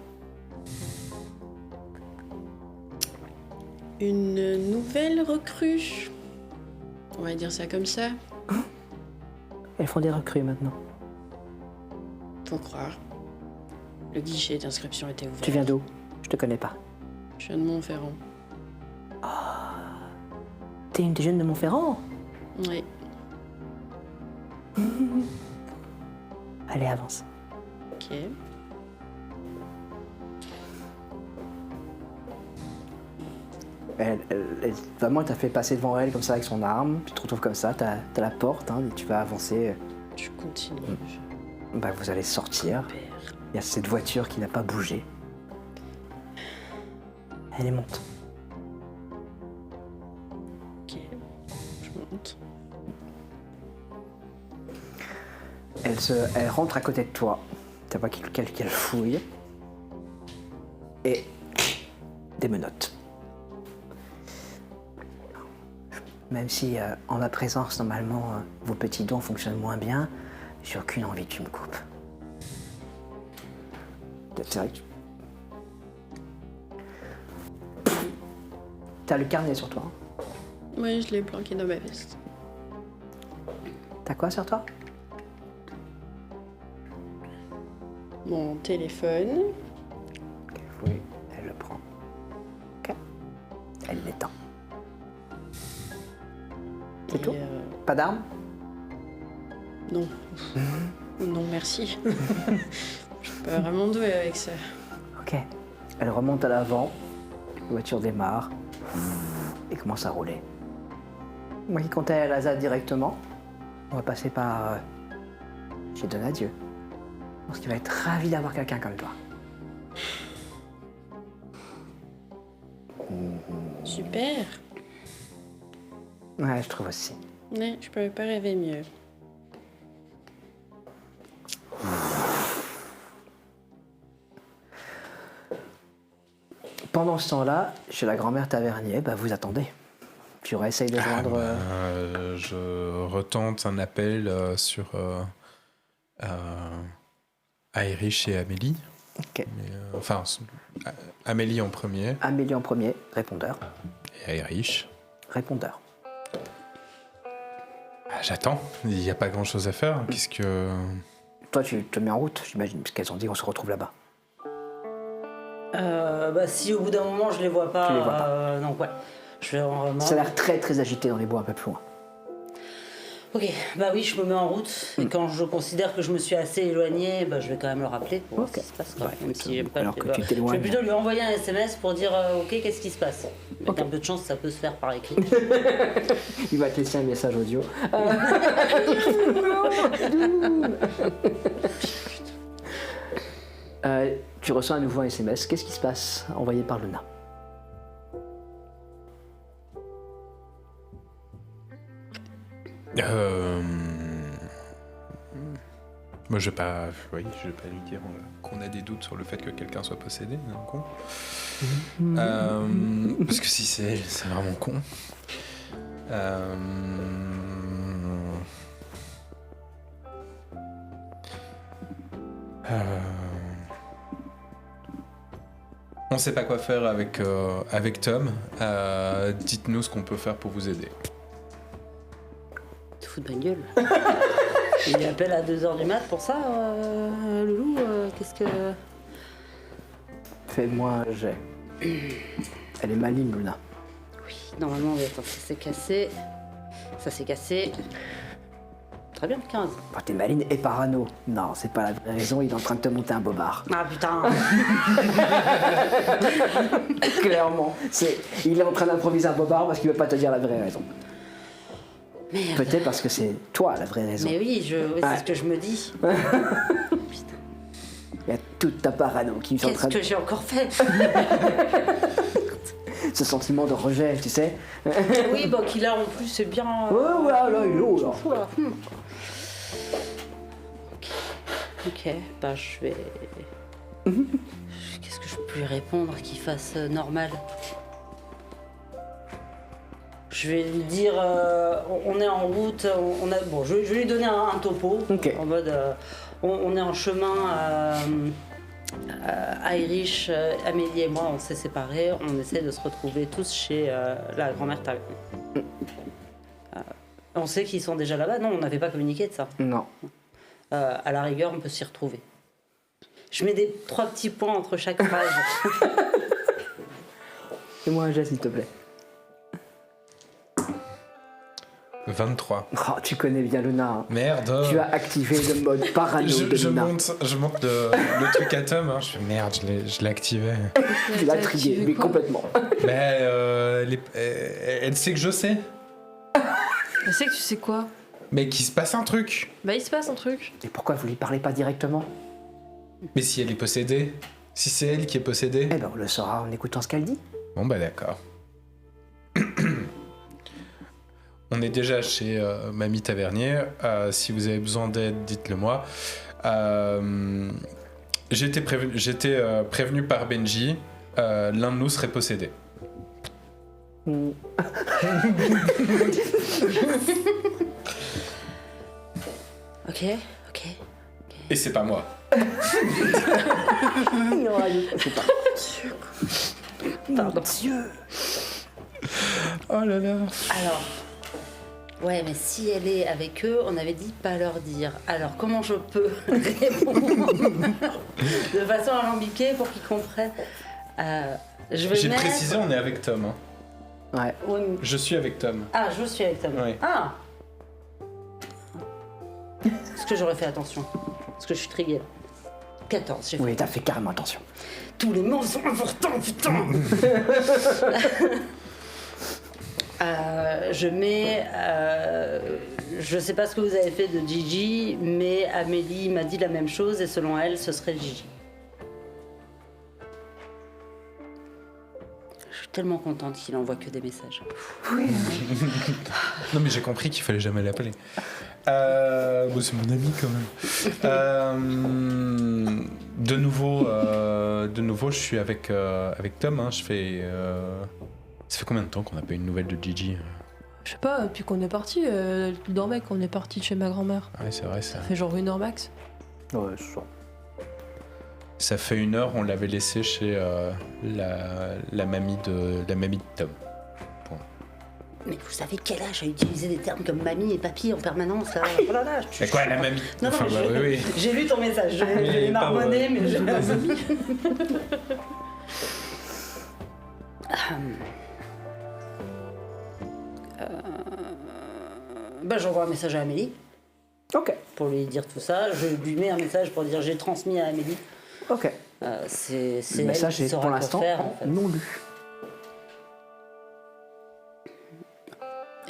Une nouvelle recrue. On va dire ça comme ça. Elles font des recrues maintenant. Faut croire. Le guichet d'inscription était ouvert. Tu viens d'où? Je te connais pas. Je viens de Montferrand. T'es une des jeunes de Montferrand? Oui. Allez, avance. Ok. Vraiment, elle t'a fait passer devant elle comme ça avec son arme. Tu te retrouves comme ça, t'as la porte, hein, et tu vas avancer. Je continue. Bah, vous allez sortir. Père. Il y a cette voiture qui n'a pas bougé. Elle monte. Ok. Je monte. Elle rentre à côté de toi. Tu vois qu'elle fouille. Et des menottes. Même si en ma présence, normalement, vos petits dons fonctionnent moins bien, j'ai aucune envie que tu me coupes. C'est vrai que T'as le carnet sur toi. Hein. Oui, je l'ai planqué dans ma veste. T'as quoi sur toi? Mon téléphone. Oui, elle le prend. Ok. Elle l'éteint. C'est et, tout? Pas d'arme? Non. Non, merci. Je suis pas vraiment douée avec ça. Ok. Elle remonte à l'avant. La voiture démarre. Et commence à rouler. Moi qui comptais à la ZAD directement, on va passer par chez Donadieu. Je pense qu'il va être ravi d'avoir quelqu'un comme toi. Super. Ouais, je trouve aussi. Ouais, je pouvais pas rêver mieux. Pendant ce temps-là, chez la grand-mère Tavernier, bah, vous attendez. Tu réessayes de joindre... Je retente un appel sur Aerich et Amélie. Ok. Mais, enfin, Amélie en premier Amélie en premier, répondeur. et Aerich. Répondeur. Ah, j'attends, il n'y a pas grand-chose à faire. Qu'est-ce que... Toi, tu te mets en route, j'imagine, parce qu'elles ont dit on se retrouve là-bas. Bah, si au bout d'un moment je les vois pas, Tu les vois pas. donc ouais, je vais vraiment. Ça a l'air très très agité dans les bois un peu plus loin. Ok, bah oui, je me mets en route et quand je considère que je me suis assez éloigné, bah, je vais quand même le rappeler pour voir Ok. ce qui se passe. Quoi. Ouais, Même si j'aime pas, alors je que vais tu pas- t'éloignes. Je vais plutôt lui envoyer un SMS pour dire ok, qu'est-ce qui se passe. Avec Ok. un peu de chance, ça peut se faire par écrit. Il va te laisser un message audio. Tu reçois à nouveau un SMS. Qu'est-ce qui se passe envoyé par Luna? Moi, je vais pas lui dire qu'on a des doutes sur le fait que quelqu'un soit possédé, c'est un con. Parce que si c'est elle, c'est vraiment con. On sait pas quoi faire avec Tom. Dites-nous ce qu'on peut faire pour vous aider. Tu te fous de ma gueule. Il appelle à 2h du mat pour ça, Loulou. Qu'est-ce que... Fais-moi un jet. Elle est maligne, Luna. Oui, normalement, oui, attends, ça s'est cassé. Ça s'est cassé. Très bien, 15. Oh, t'es maligne et parano. Non, c'est pas la vraie raison, il est en train de te monter un bobard. Ah putain. Clairement. Il est en train d'improviser un bobard parce qu'il veut pas te dire la vraie raison. Merde. Peut-être parce que c'est toi la vraie raison. Mais oui, Ouais. c'est ce que je me dis. Putain. Il y a toute ta parano qui est en Qu'est-ce train de... que j'ai encore fait? Ce sentiment de rejet, tu sais. Oui, bon, qu'il a en plus, c'est bien. Ouais, là, il est haut, là. Voilà. Ok, bah je vais. Qu'est-ce que je peux lui répondre qu'il fasse normal? Je vais lui dire, on est en route, bon, je vais lui donner un topo, Ok. en mode, on est en chemin, Irish, Amélie et moi, on s'est séparés, on essaie de se retrouver tous chez la grand-mère Tagon. On sait qu'ils sont déjà là-bas, non, on n'avait pas communiqué de ça. Non. À la rigueur, on peut s'y retrouver. Je mets 3 petits points entre chaque phrase. Fais-moi un jet, s'il te plaît. 23. Oh, tu connais bien Luna. Hein. Merde. Tu as activé le mode parano de Je Luna. monte le truc à Tom. Hein. Je fais merde, je l'ai activé. Tu l'as trigué, mais complètement. Mais elle sait que je sais. Je sais que tu sais quoi. Mais qu'il se passe un truc. Bah, il se passe un truc. Et pourquoi vous lui parlez pas directement? Mais si elle est possédée, si c'est elle qui est possédée. Eh ben, on le saura en écoutant ce qu'elle dit. Bon bah d'accord. On est déjà chez Mamie Tavernier. Si vous avez besoin d'aide, dites-le moi. J'étais prévenu par Benji. L'un de nous serait possédé. Ok. Et c'est pas moi. Pardon. Dieu. Oh là là. Alors, ouais, mais si elle est avec eux, on avait dit pas leur dire. Alors, comment je peux répondre de façon alambiquée pour qu'ils comprennent? Je vais J'ai mettre... précisé, on est avec Tom. Hein. Ouais. Ouais, mais- Je suis avec Tom. Ah, je suis avec Tom. Oui. Ah. Est-ce que j'aurais fait attention? Parce que je suis triguée là. 14, j'ai fait. Oui, t'as fait carrément attention. Tous les mots sont importants, putain. Je mets... je sais pas ce que vous avez fait de Gigi, mais Amélie m'a dit la même chose et selon elle, ce serait Gigi. Je suis tellement contente qu'il envoie que des messages. Non mais j'ai compris qu'il fallait jamais l'appeler. Bon, c'est mon ami quand même. De nouveau, je suis avec Tom. Hein. Ça fait combien de temps qu'on n'a pas eu une nouvelle de Gigi? Je sais pas, depuis qu'on est parti, elle dormait quand on est parti de chez ma grand-mère. Ouais, c'est vrai ça. Ça fait genre 1 heure max. Ouais, c'est ça. Ça fait 1 heure, on l'avait laissé chez la mamie de Tom. Mais vous savez quel âge à utiliser des termes comme mamie et papy en permanence là? Oh là là, Mais quoi, la mamie? Non, Enfin, non, bah, oui. j'ai lu ton message, je Oui, l'ai pardon. marmonné, mais j'ai pas vu. Bah, j'envoie un message à Amélie Ok, pour lui dire tout ça. Je lui mets un message pour dire j'ai transmis à Amélie. ok. C'est Le elle message qui est saura pour quoi l'instant faire, en fait. non lu.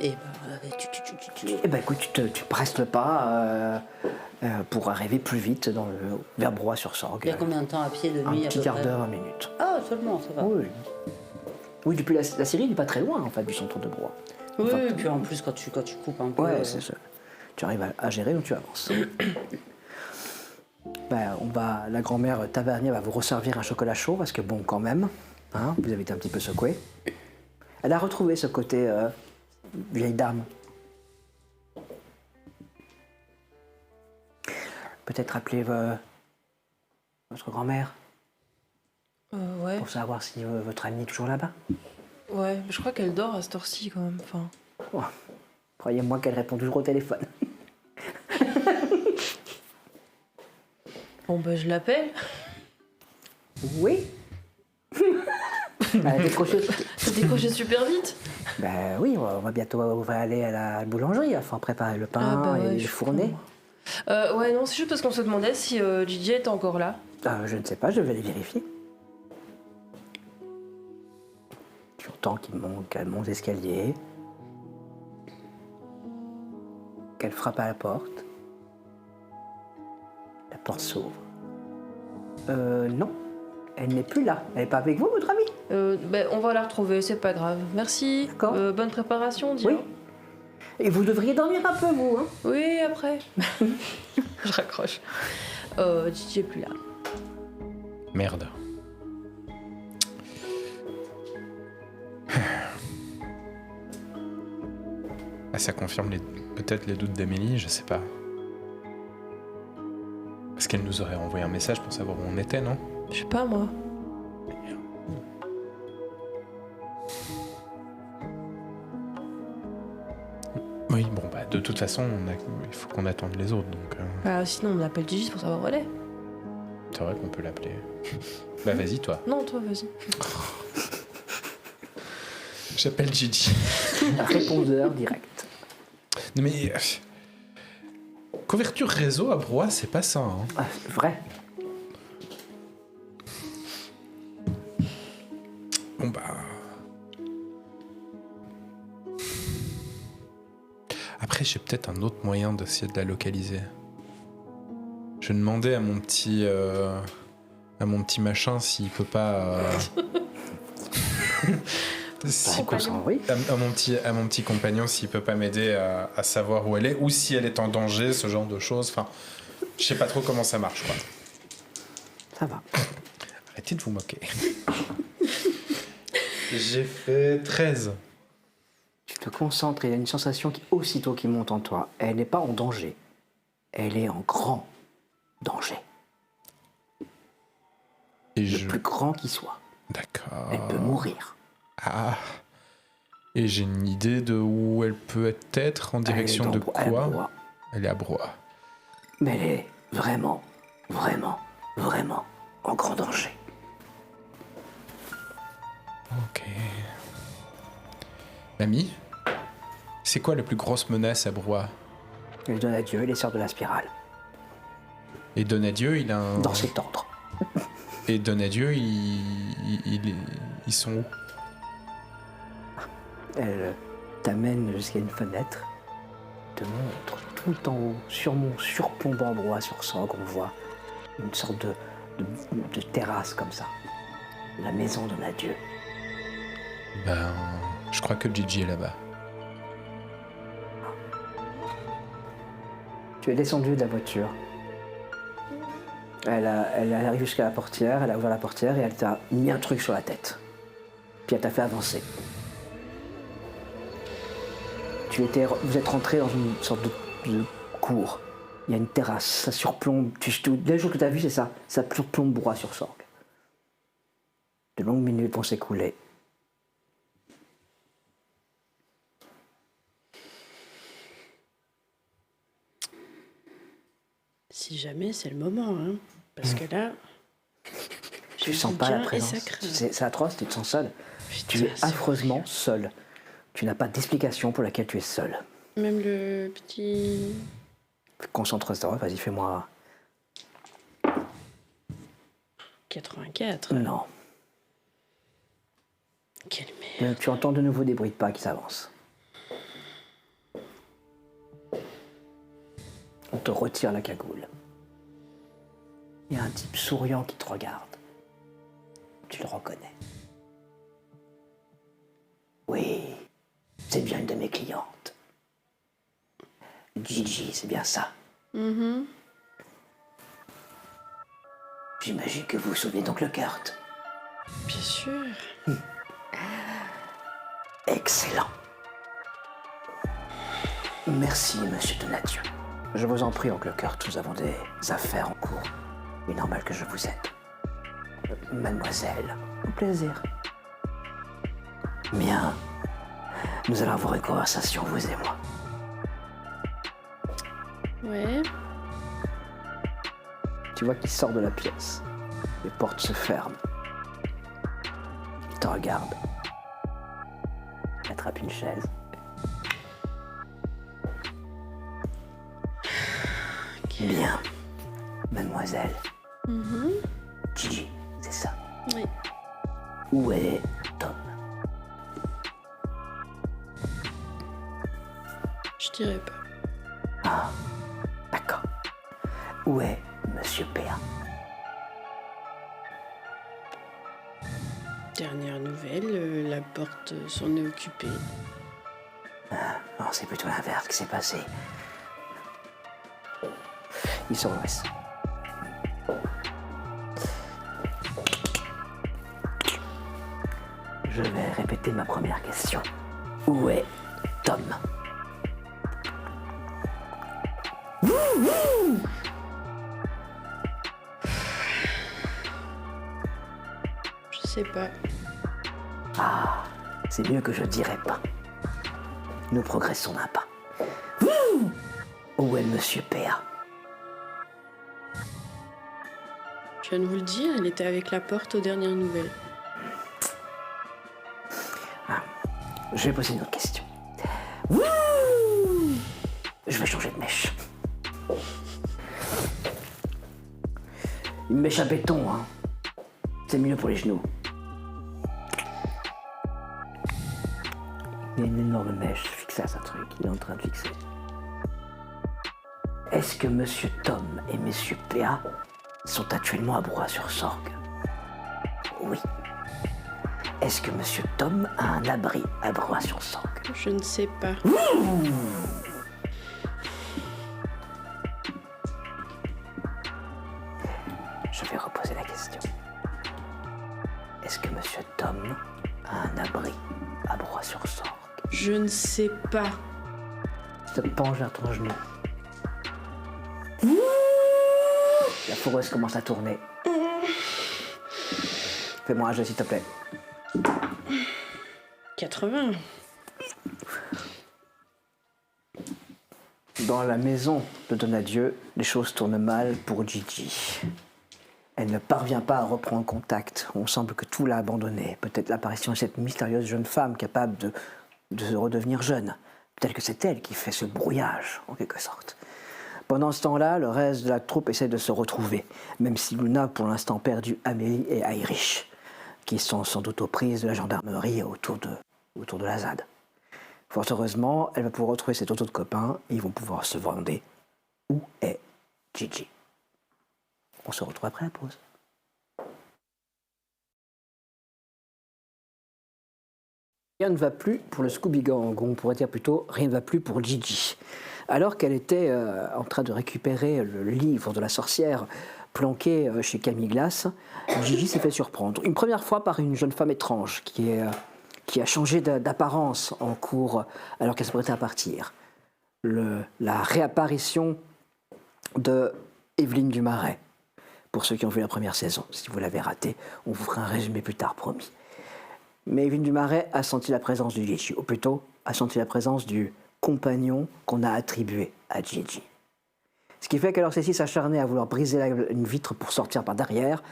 Et bah, Eh ben écoute, tu presses le pas pour arriver plus vite vers Broye-sur-Sorgue. il y a combien de temps à pied de Un nuit à petit peu quart près? d'heure, 1 minute. Ah, seulement, ça va. Oui. Oui, depuis la Syrie, il n'est pas très loin en fait du centre de Broye. Oui, Enfin, et puis en plus, quand tu coupes un peu. Ouais, c'est ça. Tu arrives à gérer, donc tu avances. La grand-mère tavernière va vous resservir un chocolat chaud parce que bon, quand même, hein, vous avez été un petit peu secoué. Elle a retrouvé ce côté vieille dame. Peut-être appeler votre grand-mère Ouais. pour savoir si votre amie est toujours là-bas. Ouais, mais je crois qu'elle dort à cette heure-ci quand même. Enfin, Oh, croyez-moi qu'elle répond toujours au téléphone. bon, bah, je l'appelle. Oui. Elle a décroché. T'as décroché super vite. Ben oui, on va aller à la boulangerie, enfin préparer le pain et ouais, le je fourner. comprends. Ouais, non, c'est juste parce qu'on se demandait si Gigi était encore là. Je ne sais pas, je vais les vérifier. J'entends qu'elle monte l'escalier, qu'elle frappe à la porte. La porte s'ouvre. Non, elle n'est plus là. Elle n'est pas avec vous, votre amie? On va la retrouver, c'est pas grave. Merci. D'accord. Bonne préparation, Dia. Oui. Et vous devriez dormir un peu, vous, hein? Oui, après. Je raccroche. Gigi est plus là. Merde. Ah, ça confirme peut-être les doutes d'Amélie, je sais pas. Parce qu'elle nous aurait envoyé un message pour savoir où on était, non? Je sais pas, moi. Oui, bon, bah, de toute façon, il faut qu'on attende les autres, donc... Sinon, on appelle Gigi pour savoir où elle est. C'est vrai qu'on peut l'appeler. Bah, vas-y, toi. Non, toi, vas-y. J'appelle Gigi. Répondeur direct. Non, mais... couverture réseau à Broye, c'est pas ça, hein. Ah, c'est vrai. Bon, bah... Après, j'ai peut-être un autre moyen d'essayer de la localiser. Je demandais à mon petit machin s'il peut pas... Bah, consent, oui. à mon petit compagnon s'il peut pas m'aider à savoir où elle est ou si elle est en danger, ce genre de choses. Enfin, je sais pas trop comment ça marche, quoi. Ça va. Arrêtez de vous moquer. J'ai fait 13. Tu te concentres et il y a une sensation aussitôt qui monte en toi. Elle n'est pas en danger. Elle est en grand danger. Et Le plus grand qui soit. D'accord. Elle peut mourir. Ah. Et j'ai une idée de où elle peut être, en direction Elle est de dans- elle est à quoi? Broye. Elle est à Broye. Mais elle est vraiment, vraiment, vraiment en grand danger. Ok. Mamie, c'est quoi la plus grosse menace à Broye? Elle donne adieu et les sœurs de la spirale. Et Donadieu, il a un... Dans cet ordre. Et Donadieu, ils sont où? Elle t'amène jusqu'à une fenêtre, te montre tout en haut, sur mon surplombant Broye sur Sorgue, on voit une sorte de terrasse comme ça. La maison de Nadieu. Ben, je crois que Gigi est là-bas. Tu es descendu de la voiture. Elle arrive jusqu'à la portière, elle a ouvert la portière et elle t'a mis un truc sur la tête. Puis elle t'a fait avancer. Vous êtes rentré dans une sorte de cour. Il y a une terrasse, ça surplombe. Dès le jour que tu as vu, c'est ça. Ça surplombe Broye sur Sorgue. De longues minutes vont s'écouler. Si jamais c'est le moment, hein. Parce que là. Tu sens pas la présence. C'est atroce, tu te sens seul. Tu es affreusement seul. Tu n'as pas d'explication pour laquelle tu es seul. Même le petit. Concentre-toi, vas-y, fais-moi. 84. Non. Quelle merde. Tu entends de nouveau des bruits de pas qui s'avancent. On te retire la cagoule. Il y a un type souriant qui te regarde. Tu le reconnais. Oui, c'est bien une de mes clientes. Gigi, c'est bien ça. J'imagine que vous vous souvenez d'oncle Kurt. Bien sûr. Excellent. Merci, monsieur Donadieu. Je vous en prie, oncle Kurt, nous avons des affaires en cours. Il est normal que je vous aide. Mademoiselle, au plaisir. Bien. Nous allons avoir une conversation, vous et moi. Ouais. Tu vois qu'il sort de la pièce. Les portes se ferment. Il te regarde. Il attrape une chaise. Bien. Mademoiselle. Gigi, c'est ça. Oui. Où est Tom? Je dirais pas. D'accord. Où est Monsieur Péa? Dernière nouvelle, la porte s'en est occupée. Non, c'est plutôt l'inverse qui s'est passé. Ils sont l'ouest. Je vais répéter ma première question. Où est Tom? Je sais pas. C'est mieux que je dirais pas. Nous progressons d'un pas. Où est Monsieur Péa? Je viens de vous le dire, il était avec la porte aux dernières nouvelles. Je vais poser une autre question. Je vais changer de mèche. Une mèche à béton, hein. C'est mieux pour les genoux. Il y a une énorme mèche fixée à sa truc. Il est en train de fixer. Est-ce que Monsieur Tom et Monsieur Péa sont actuellement à Broye-sur-Sorgue? Oui. Est-ce que Monsieur Tom a un abri à Broye-sur-Sorgue? Je ne sais pas. Je vais reposer la question. Est-ce que Monsieur Tom a un abri à Broye-sur-Sorgue? Je ne sais pas. Se penche vers ton genou. La fourreuse commence à tourner. Fais-moi un jeu, s'il te plaît. 80. Dans la maison de Donadieu, les choses tournent mal pour Gigi. Elle ne parvient pas à reprendre contact. On semble que tout l'a abandonné. Peut-être l'apparition de cette mystérieuse jeune femme capable de redevenir jeune. Peut-être que c'est elle qui fait ce brouillage, en quelque sorte. Pendant ce temps-là, le reste de la troupe essaie de se retrouver, même si Luna a pour l'instant perdu Amélie et Irish, qui sont sans doute aux prises de la gendarmerie autour de la ZAD. Fort heureusement, elle va pouvoir retrouver cet auto de copains et ils vont pouvoir se demander où est Gigi. On se retrouve après la pause. Rien ne va plus pour le Scooby Gang, ou on pourrait dire plutôt rien ne va plus pour Gigi. Alors qu'elle était en train de récupérer le livre de la sorcière planqué chez Camille Glace, Gigi s'est fait surprendre. Une première fois par une jeune femme étrange qui a changé d'apparence en cours alors qu'elle se prêtait à partir. La réapparition de Evelyne Dumaret. Pour ceux qui ont vu la première saison, si vous l'avez raté, on vous fera un résumé plus tard, promis. Mais Evelyne Dumaret a senti la présence de Gigi, ou plutôt a senti la présence du compagnon qu'on a attribué à Gigi. Ce qui fait qu'alors celle-ci s'acharnait à vouloir briser une vitre pour sortir par derrière,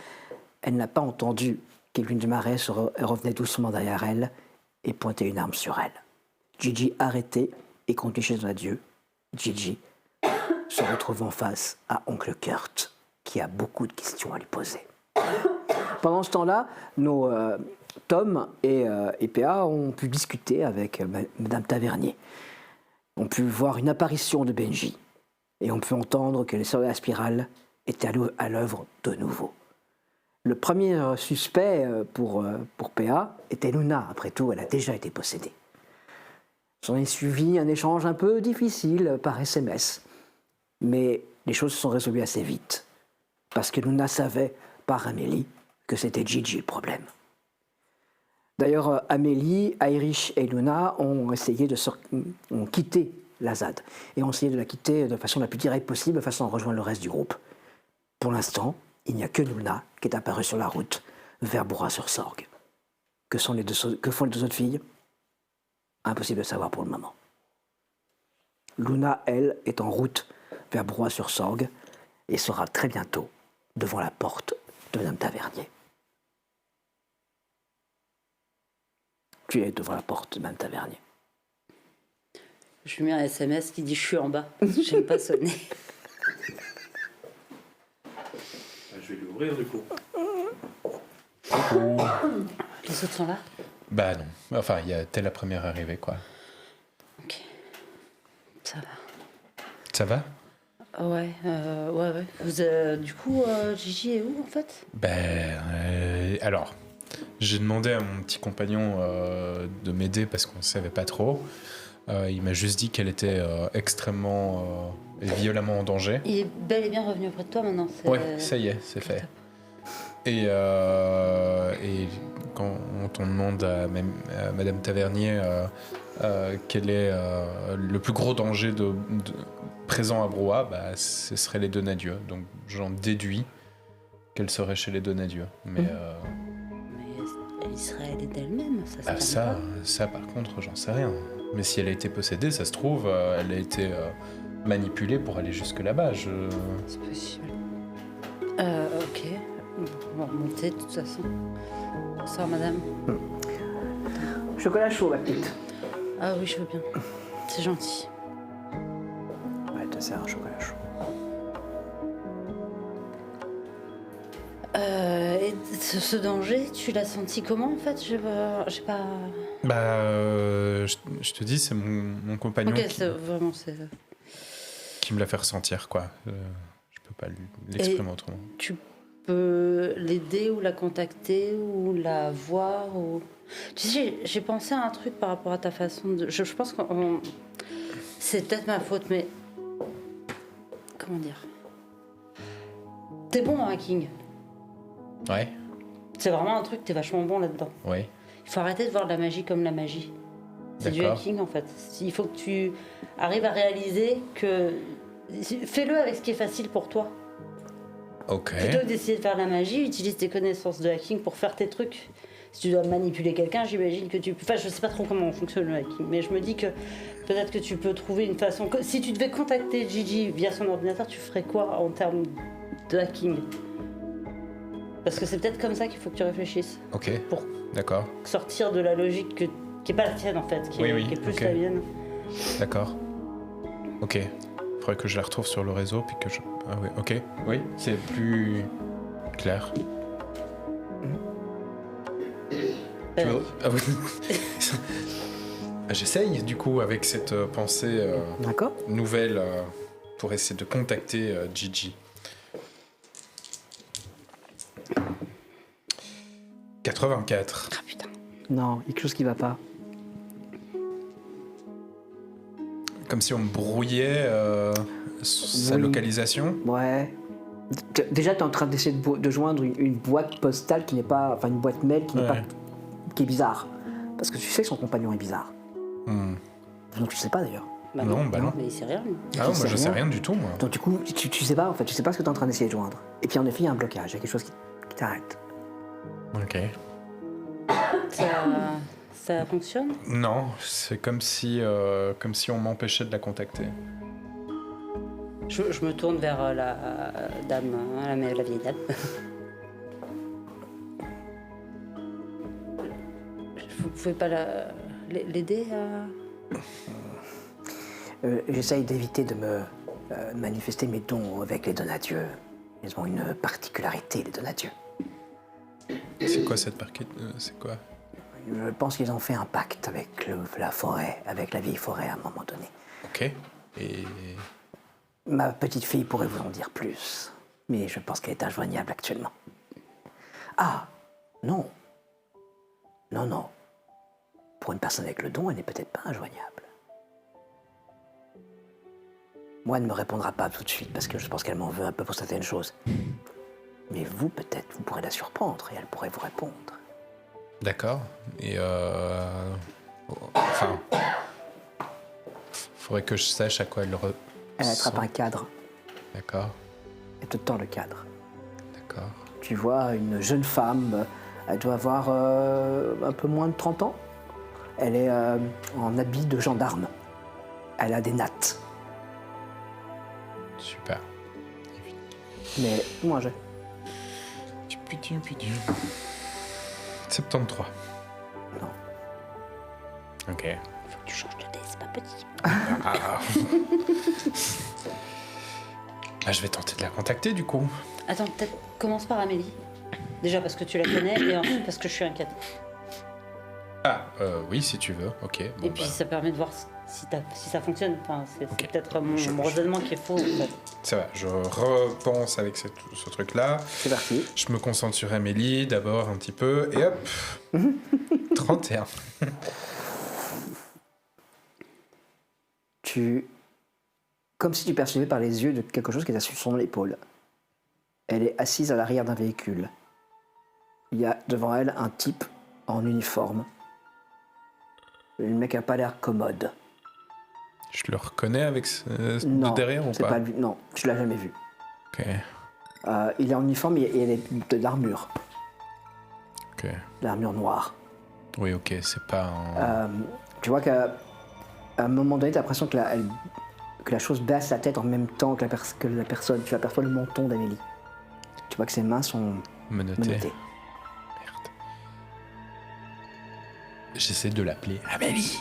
elle n'a pas entendu qu'Evelyne Dumaret revenait doucement derrière elle et pointait une arme sur elle. Gigi arrêté et conduit chez Donadieu. Gigi se retrouve en face à oncle Kurt, qui a beaucoup de questions à lui poser. Pendant ce temps-là, nos Tom et PA ont pu discuter avec Madame Tavernier. On pu voir une apparition de Benji et on peut entendre que les sœurs de la spirale étaient à l'œuvre de nouveau. Le premier suspect pour PA était Luna. Après tout, elle a déjà été possédée. S'en est suivi un échange un peu difficile par SMS. Mais les choses se sont résolues assez vite. Parce que Luna savait par Amélie que c'était Gigi le problème. D'ailleurs, Amélie, Irish et Luna ont essayé ont quitté la ZAD et ont essayé de la quitter de façon la plus directe possible, de façon à rejoindre le reste du groupe. Pour l'instant, il n'y a que Luna qui est apparue sur la route vers Bourras-sur-Sorgue. Que font les deux autres filles? Impossible de savoir pour le moment. Luna, elle, est en route vers Bourras-sur-Sorgue et sera très bientôt devant la porte de Madame Tavernier. Tu es devant la porte de Madame Tavernier. Je lui mets un SMS qui dit je suis en bas. J'aime pas sonner. Je vais l'ouvrir du coup. Les autres sont là? Bah non. Enfin, t'es la première arrivée, quoi. Ok. Ça va. Ça va? Ouais. Vous, du coup, Gigi est où en fait? Alors, j'ai demandé à mon petit compagnon de m'aider parce qu'on ne savait pas trop. Il m'a juste dit qu'elle était extrêmement et violemment en danger. Il est bel et bien revenu auprès de toi maintenant. Oui, ça y est, c'est fait. Et quand on demande à Madame Tavernier quel est le plus gros danger présent à Broye, ce serait les Donadieu. Donc j'en déduis qu'elle serait chez les Donadieu. Mais elle serait aidée d'elle-même, ça se pas. Ça par contre, j'en sais rien. Mais si elle a été possédée, ça se trouve, elle a été manipulée pour aller jusque là-bas. C'est possible. Ok. On va remonter de toute façon. Bonsoir madame. Chocolat chaud, ma petite. Ah oui, je veux bien. C'est gentil. Ouais, elle te sert un chocolat chaud. Et ce danger, tu l'as senti comment en fait? J'ai pas... Je te dis, c'est mon compagnon Ok, c'est vraiment... qui me l'a fait ressentir, quoi. Je peux pas l'exprimer autrement. Tu peux l'aider ou la contacter ou la voir ou... Tu sais, j'ai pensé à un truc par rapport à ta façon de... Je pense que c'est peut-être ma faute, mais... Comment dire? T'es bon en hacking. Ouais. C'est vraiment un truc, t'es vachement bon là-dedans. Ouais. Il faut arrêter de voir de la magie comme la magie. C'est du D'accord. hacking en fait. Il faut que tu arrives à réaliser que... Fais-le avec ce qui est facile pour toi. Ok. Plutôt que d'essayer de faire de la magie, utilise tes connaissances de hacking pour faire tes trucs. Si tu dois manipuler quelqu'un, j'imagine que tu... Enfin, je sais pas trop comment fonctionne le hacking, mais je me dis que peut-être que tu peux trouver une façon... Si tu devais contacter Gigi via son ordinateur, tu ferais quoi en termes de hacking? Parce que c'est peut-être comme ça qu'il faut que tu réfléchisses. Ok. Pour D'accord. sortir de la logique qui est pas la tienne en fait, qui est plus ok. la mienne. D'accord. Ok. Faudrait que je la retrouve sur le réseau puis que je... Ah oui, ok. Oui, c'est plus clair. Tu veux- Ah oui. J'essaye du coup avec cette pensée D'accord. nouvelle pour essayer de contacter Gigi. 84. Ah putain. Non, il y a quelque chose qui va pas. Comme si on me brouillait sa Oui. localisation. Ouais. Déjà, tu es en train d'essayer de joindre une boîte postale qui n'est pas... Enfin, une boîte mail qui n'est Ouais. pas... qui est bizarre. Parce que tu sais que son compagnon est bizarre. Donc tu sais pas d'ailleurs. Bah Non, non, bah non. mais il sait rien. Lui. Ah non, Tu moi sais je sais rien. rien du tout, moi. Donc du coup, tu sais pas en fait, tu sais pas ce que tu es en train d'essayer de joindre. Et puis en effet, il y a un blocage, il y a quelque chose qui t'arrête. Ok. Ça fonctionne? Non, c'est comme si on m'empêchait de la contacter. Je me tourne vers la dame, hein, la vieille dame. Vous pouvez pas l'aider à... J'essaye d'éviter de me manifester mes dons avec les Donadieu. Ils ont une particularité, les Donadieu. C'est quoi cette parquet C'est quoi? Je pense qu'ils ont fait un pacte avec la forêt, avec la vieille forêt à un moment donné. Ok. Et... Ma petite fille pourrait vous en dire plus, mais je pense qu'elle est injoignable actuellement. Ah, non. Non, non. Pour une personne avec le don, elle n'est peut-être pas injoignable. Moi, elle ne me répondra pas tout de suite, parce que je pense qu'elle m'en veut un peu pour certaines choses. Mais vous, peut-être, vous pourrez la surprendre et elle pourrait vous répondre. D'accord. Et enfin, faudrait que je sache à quoi elle Elle attrape un cadre. D'accord. Elle te tend le cadre. D'accord. Tu vois une jeune femme, elle doit avoir un peu moins de 30 ans. Elle est en habit de gendarme. Elle a des nattes. Super. Mais moi, j'ai. 73. Non. Ok. Faut que tu changes de dé, c'est pas petit. Ah. Bah, je vais tenter de la contacter du coup. Attends, peut-être commence par Amélie. Déjà parce que tu la connais et ensuite parce que je suis inquiète. Ah, oui, si tu veux. Ok. Bon, Et puis ça permet de voir si ça fonctionne. Enfin, c'est Ok. peut-être mon raisonnement qui est faux en fait. ça va. Je repense avec ce truc-là. C'est parti. Je me concentre sur Amélie d'abord un petit peu et hop. 31. Comme si tu percevais par les yeux de quelque chose qui est sur son épaule. Elle est assise à l'arrière d'un véhicule. Il y a devant elle un type en uniforme. Le mec a pas l'air commode. Je le reconnais avec Non, de derrière ou c'est pas lui. Non, tu l'as jamais vu. Ok. Il est en uniforme et il est de l'armure. Ok. De l'armure noire. Oui, ok. C'est pas un. Tu vois qu'à un moment donné, tu as l'impression que la chose baisse la tête en même temps que la personne. Tu aperçois le menton d'Amélie. Tu vois que ses mains sont menotté. menottées. Merde. J'essaie de l'appeler Amélie.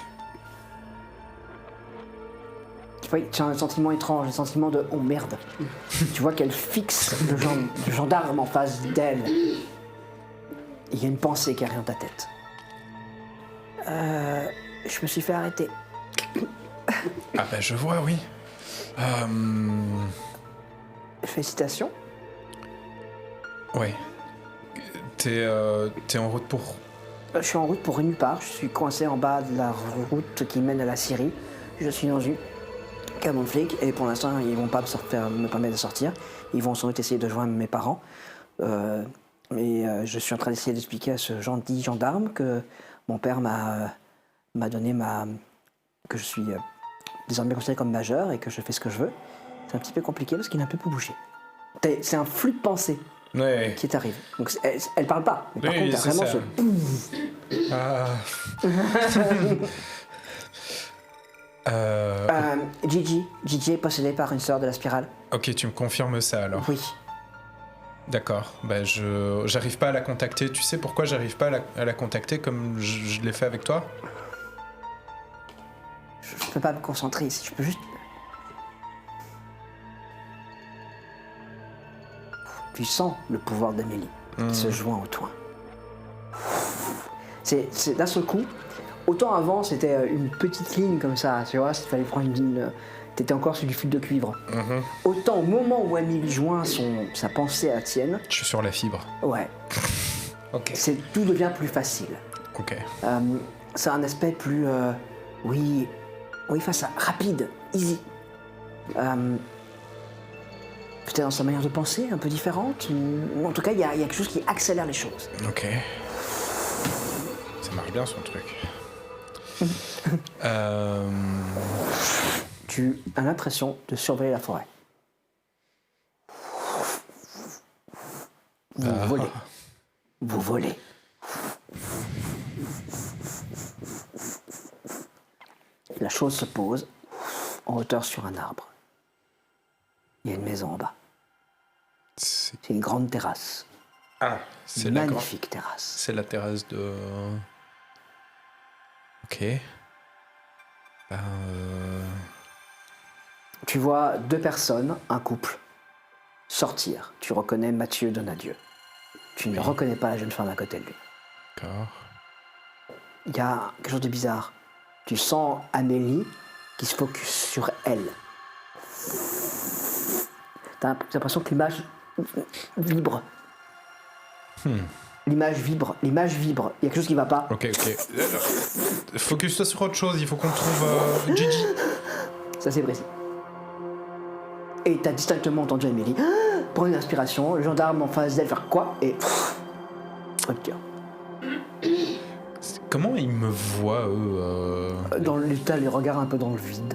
Tu vois, tu as un sentiment étrange, un sentiment de « oh merde ». Tu vois qu'elle fixe le gendarme en face d'elle. Il y a une pensée qui arrive dans ta tête. Je me suis fait arrêter. Ah bah je vois, oui. Félicitations. Ouais. T'es en route pour... Je suis en route pour nulle part. Je suis coincé en bas de la route qui mène à la Syrie. Je suis dans une cabane de flics et pour l'instant, ils vont pas me permettre de sortir. Ils vont sans doute essayer de joindre mes parents. Mais je suis en train d'essayer d'expliquer à ce gentil gendarme que mon père m'a donné que je suis désormais considéré comme majeur et que je fais ce que je veux. C'est un petit peu compliqué parce qu'il n'a plus pu bouger. C'est un flux de pensée Ouais. qui t'arrive. Donc elle parle pas. Mais par Oui, contre, t'as c'est vraiment ça. ce... Gigi est possédée par une sœur de la spirale. Ok, tu me confirmes ça alors. Oui. D'accord. Bah j'arrive pas à la contacter. Tu sais pourquoi j'arrive pas à la contacter comme je l'ai fait avec toi? Je peux pas me concentrer ici. Je peux juste... Tu sens le pouvoir d'Amélie qui se joint au toit. C'est d'un seul coup. Autant avant, c'était une petite ligne comme ça, tu vois, il fallait prendre une ligne. T'étais encore sur du fil de cuivre. Autant au moment où Amélie joint sa pensée à la tienne, Je suis sur la fibre. ouais, Ok. tout devient plus facile. Ok. C'est un aspect plus, oui, face à rapide, easy. Peut-être dans sa manière de penser, un peu différente. En tout cas, il y a quelque chose qui accélère les choses. Ok. Ça marche bien son truc. Tu as l'impression de surveiller la forêt. Vous volez. Vous volez. La chose se pose en hauteur sur un arbre. Il y a une maison en bas. C'est C'est une grande terrasse. c'est la grande... Magnifique terrasse. C'est la terrasse de... Ok. Tu vois deux personnes, un couple, sortir. Tu reconnais Mathieu Donadieu. Tu ne reconnais pas la jeune femme à côté de lui. D'accord. Il y a quelque chose de bizarre. Tu sens Amélie qui se focus sur elle. T'as l'impression que l'image vibre. L'image vibre. Il y a quelque chose qui va pas. Ok. Focus-toi sur autre chose, il faut qu'on trouve Gigi. Ça c'est précis. Et t'as distinctement entendu Amélie prendre une inspiration, le gendarme en face d'elle faire quoi et rupture. Comment ils me voient, eux Dans l'état, les regards un peu dans le vide.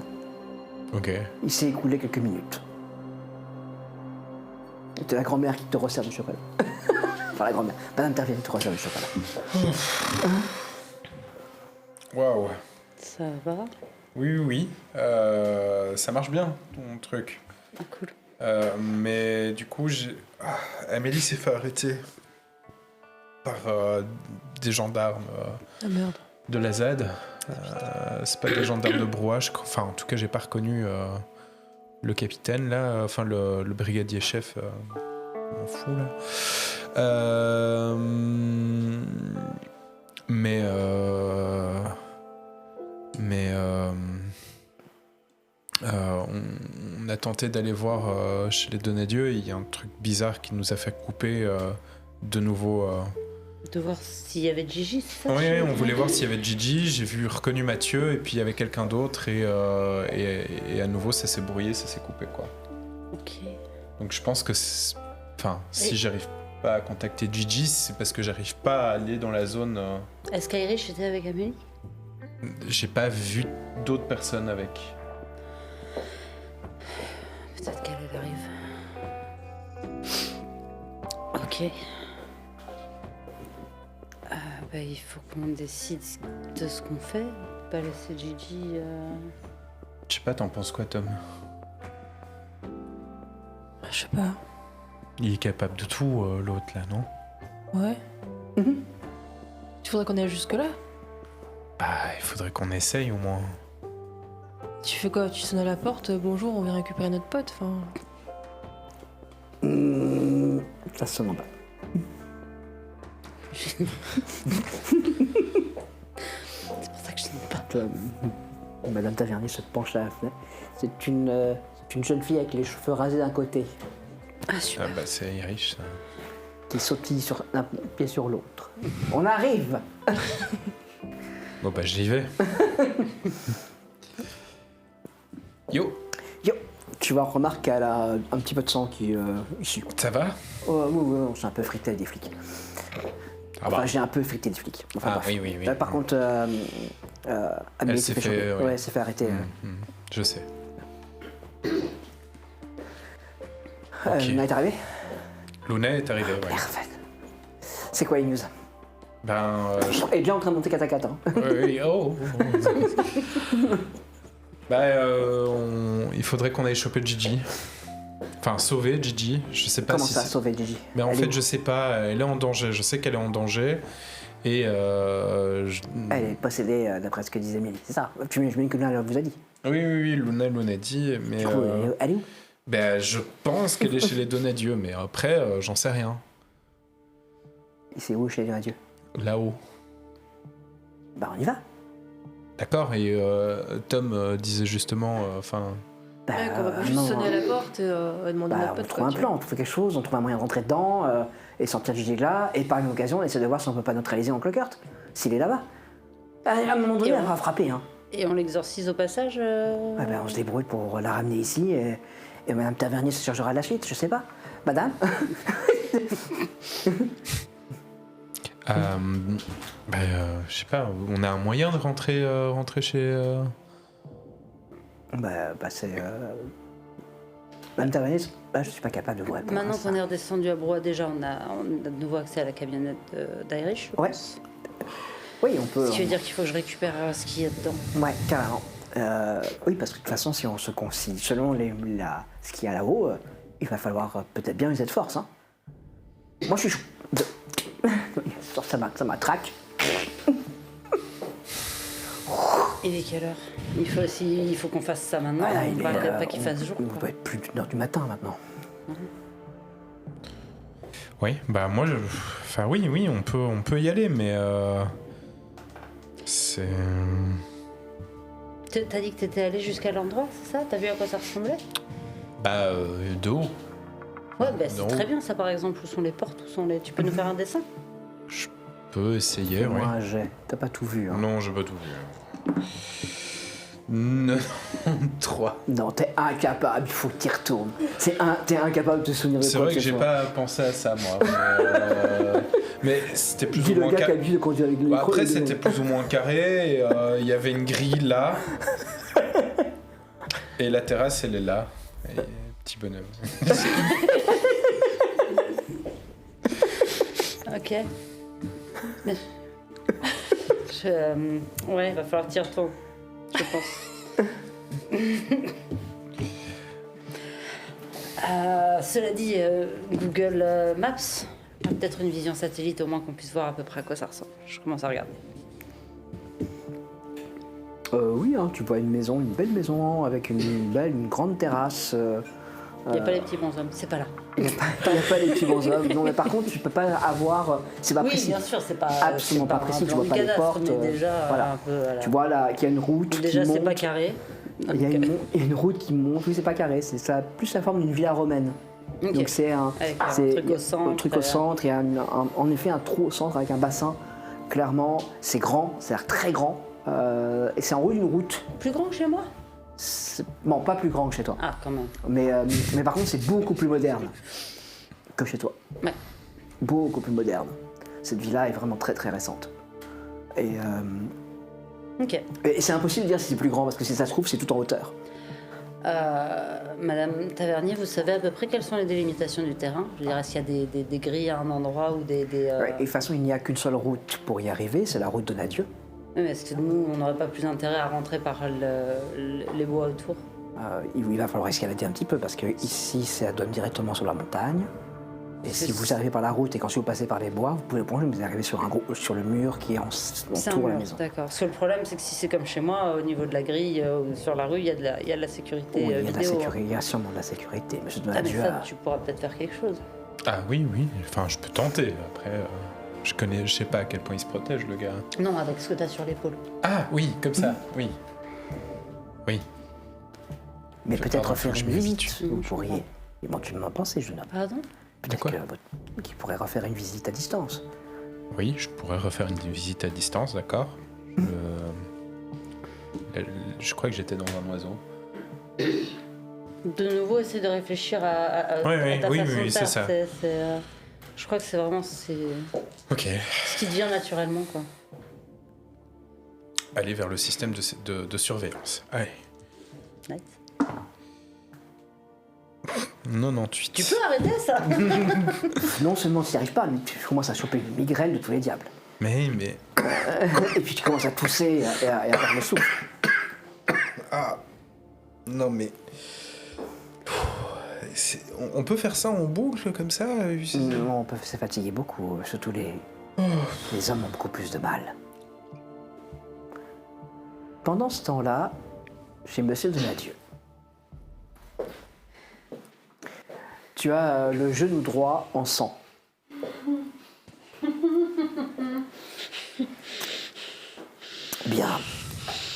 Ok. Il s'est écoulé quelques minutes. C'est la grand-mère qui te resserre du chocolat. Enfin, la grand-mère. Madame Tervier qui te resserre du chocolat. Waouh. Ça va? Oui. Ça marche bien, ton truc. Ah, cool. Mais du coup, Amélie s'est fait arrêter par des gendarmes Ah merde. de la ZAD. C'est pas des gendarmes de Brouage. Enfin, en tout cas, j'ai pas reconnu le capitaine, là. Enfin, le brigadier chef. Je m'en fous, là. Mais on a tenté d'aller voir chez les Donadieu et il y a un truc bizarre qui nous a fait couper de nouveau. De voir s'il y avait Gigi, c'est ça? Oui, on voulait voir s'il y avait Gigi. J'ai reconnu Mathieu et puis il y avait quelqu'un d'autre et à nouveau ça s'est brouillé, ça s'est coupé quoi. Ok. Donc je pense que si j'arrive pas à contacter Gigi, c'est parce que j'arrive pas à aller dans la zone. Est-ce qu'Irish était avec Amélie? J'ai pas vu d'autres personnes avec. Peut-être qu'elle arrive. Ok. Il faut qu'on décide de ce qu'on fait. Pas laisser Gigi. Je sais pas, t'en penses quoi, Tom? Je sais pas. Il est capable de tout, l'autre là, non? Ouais. Tu voudrais qu'on aille jusque-là? Bah, il faudrait qu'on essaye au moins. Tu fais quoi? Tu sonnes à la porte, bonjour, on vient récupérer notre pote, enfin... Ça sonne en bas. C'est pour ça que je n'aime pas. Madame Tavernier se penche à la fenêtre. C'est une jeune fille avec les cheveux rasés d'un côté, Ah, super. Ah bah, c'est Irish, ça. qui sautille sur un pied sur l'autre. On arrive. Bon bah, j'y vais. Yo, Tu vois, remarque qu'elle a un petit peu de sang qui issu. ça va? Oui, on s'est un peu frité des flics. Ah Enfin, bah. j'ai un peu frité des flics. Enfin, bref. Oui. Par contre, Amélie s'est s'est fait, choper. ouais. Ouais, elle s'est fait arrêter. Je sais. Luna est arrivée. Luna est arrivée, ouais. Parfait. C'est quoi les news? Ben, Elle est bien en train de monter 4 à 4. Hein. oui, il faudrait qu'on aille choper Gigi. Enfin, sauver Gigi. Je sais pas Comment si ça, c'est- sauver Gigi? Mais en Elle fait, est- je sais pas. Elle est en danger. Je sais qu'elle est en danger. Et Elle est possédée d'après ce que disait Amélie, c'est ça? J'imagine que Luna vous a dit. oui, Luna dit. Mais Du coup, elle est où? ben, je pense qu'elle est chez les Donadieu, mais après, j'en sais rien. Et c'est où chez les Dieu? Là-haut. Bah, on y va. D'accord. Et Tom disait justement, Bah, Ouais, qu'on va pas juste non, sonner à la porte et demander Bah, notre on pote, trouve un quoi, plan, on trouve quelque chose, on trouve un moyen de rentrer dedans et sortir Gigi de là, et par une occasion, on essaie de voir si on peut pas neutraliser Oncle Kurt, s'il est là-bas. À un moment donné, Et elle va frapper. Hein. Et on l'exorcise au passage Ouais, bah, on se débrouille pour la ramener ici, et Madame Tavernier se chargera de la suite, je sais pas. Madame? je sais pas. On a un moyen de rentrer chez. Bah, c'est. Madame Tavernier, bah, je suis pas capable de vous répondre. Maintenant à ça. qu'on est redescendu à Broye, déjà, on a de nouveau accès à la camionnette d'Irish. je Ouais. pense. Oui, on peut. Ce qui veut dire qu'il faut que je récupère ce qu'il y a dedans. Ouais, carrément. Oui, parce que de toute façon, si on se concilie selon ce qu'il y a là-haut, il va falloir peut-être bien user de force. Hein. Moi, je suis chaud. Ça m'attraque. Il est quelle heure il faut qu'on fasse ça maintenant, Voilà, pas qu'il fasse jour. On quoi. peut être plus d'une heure du matin maintenant. Oui, bah moi, enfin oui, on peut y aller, mais c'est. T'as dit que t'étais allé jusqu'à l'endroit, c'est ça? T'as vu à quoi ça ressemblait? Bah de haut. Ouais, bah c'est Non. très bien ça par exemple. Où sont les portes? Tu peux nous faire un dessin? Je peux essayer, ouais. Moi, t'as pas tout vu. Hein. Non, j'ai pas tout vu. 3. Non, t'es incapable, il faut que t'y retournes. T'es incapable de te souvenir de C'est quoi vrai que ce j'ai soit. pas pensé à ça, moi. Mais c'était plus Dis ou le moins gars qui a carré. l'habitude de conduire avec le Bah, micro. après, et le- c'était plus ou moins carré. Et, il y avait une grille là. Et la terrasse, elle est là. Et, petit bonhomme. Ok. Ouais, il va falloir que tu y retournes, je pense. Cela dit, Google Maps a peut-être une vision satellite, au moins qu'on puisse voir à peu près à quoi ça ressemble. Je commence à regarder. Oui, hein, tu vois une belle maison avec une grande terrasse. Il n'y a pas les petits bonshommes, c'est pas là. Il n'y a pas les petits bonshommes. Non, mais par contre, tu peux pas avoir. C'est pas Oui, précis. bien sûr, c'est pas Absolument c'est pas précis, un tu plan vois du pas les cadastre, portes, mais déjà voilà. un peu. Voilà. Tu vois là qu'il y a une route. Déjà, qui c'est monte. pas carré. Il y a une route qui monte. Oui, c'est pas carré. C'est ça, plus la forme d'une villa romaine. Ok. Donc c'est un Avec un c'est- truc au centre, un truc au centre. Il y a en effet un trou au centre avec un bassin. Clairement, c'est grand, c'est très grand. Et c'est en haut d'une route. Plus grand que chez moi. Bon, pas plus grand que chez toi. Ah, quand même. Mais par contre, c'est beaucoup plus moderne que chez toi. Ouais. Beaucoup plus moderne. Cette villa est vraiment très très récente. Et Ok. c'est impossible de dire si c'est plus grand parce que si ça se trouve, c'est tout en hauteur. Madame Tavernier, vous savez à peu près quelles sont les délimitations du terrain? Je veux dire, est-ce qu'il y a des grilles à un endroit ou des... Ouais, et de toute façon, il n'y a qu'une seule route pour y arriver, c'est la route de Nadieu. Oui, mais est-ce que nous, on n'aurait pas plus intérêt à rentrer par les bois autour? Il va falloir escalader un petit peu parce que ici, ça donne directement sur la montagne. Et si vous arrivez par la route et qu'ensuite vous passez par les bois, vous pouvez plonger, vous arrivez sur sur le mur qui C'est un entoure la mur, maison. d'accord. Parce que le problème, c'est que si c'est comme chez moi, au niveau de la grille, sur la rue, il y a de la sécurité Oui, il y a de la vidéo. sécurité, il y a sûrement de la sécurité. Monsieur Ah, mais Donadieu ça, a- tu pourras peut-être faire quelque chose. Ah oui. Enfin, je peux tenter. Après, je sais pas à quel point il se protège, le gars. Non, avec ce que t'as sur l'épaule. Ah oui, comme ça. Oui. Oui. Mais peut-être pardon, faire faut que une je visite. m'habitue. Vous pourriez éventuellement penser, jeune homme. Pardon? Peut-être quoi qu'il pourrait refaire une visite à distance. Oui, je pourrais refaire une visite à distance, d'accord. Je crois que j'étais dans un oiseau. De nouveau, essayer de réfléchir à ta oui, façon de c'est faire. ça. Je crois que c'est vraiment Ok. ce qui devient naturellement, quoi. Aller vers le système de surveillance. Allez. Nice. 98. Tu peux arrêter ça? Non seulement tu n'y arrives pas, mais tu commences à choper une migraine de tous les diables. Mais... Et puis tu commences à tousser et à perdre le souffle. Non mais... On peut faire ça en boucle comme ça Non, on peut se fatiguer beaucoup, surtout les hommes ont beaucoup plus de mal. Pendant ce temps-là, chez Monsieur Donadieu, tu as le genou droit en sang. Bien,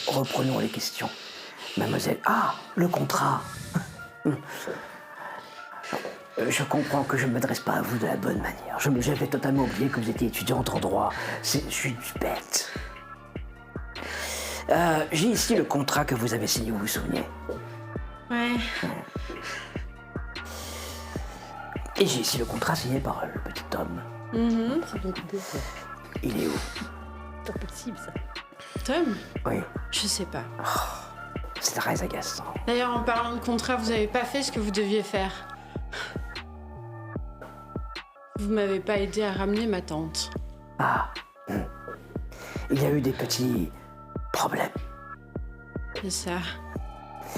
reprenons les questions. Mademoiselle, le contrat. Je comprends que je ne m'adresse pas à vous de la bonne manière. J'avais totalement oublié que vous étiez étudiante en droit. Je suis bête. J'ai ici le contrat que vous avez signé, vous vous souvenez? Ouais. Et j'ai ici le contrat signé par le petit homme. Il est où? C'est pas possible, ça. Tom, Oui, je sais pas. c'est très agaçant. D'ailleurs, en parlant de contrat, vous avez pas fait ce que vous deviez faire. Vous m'avez pas aidé à ramener ma tante. Il y a eu des petits problèmes. C'est ça.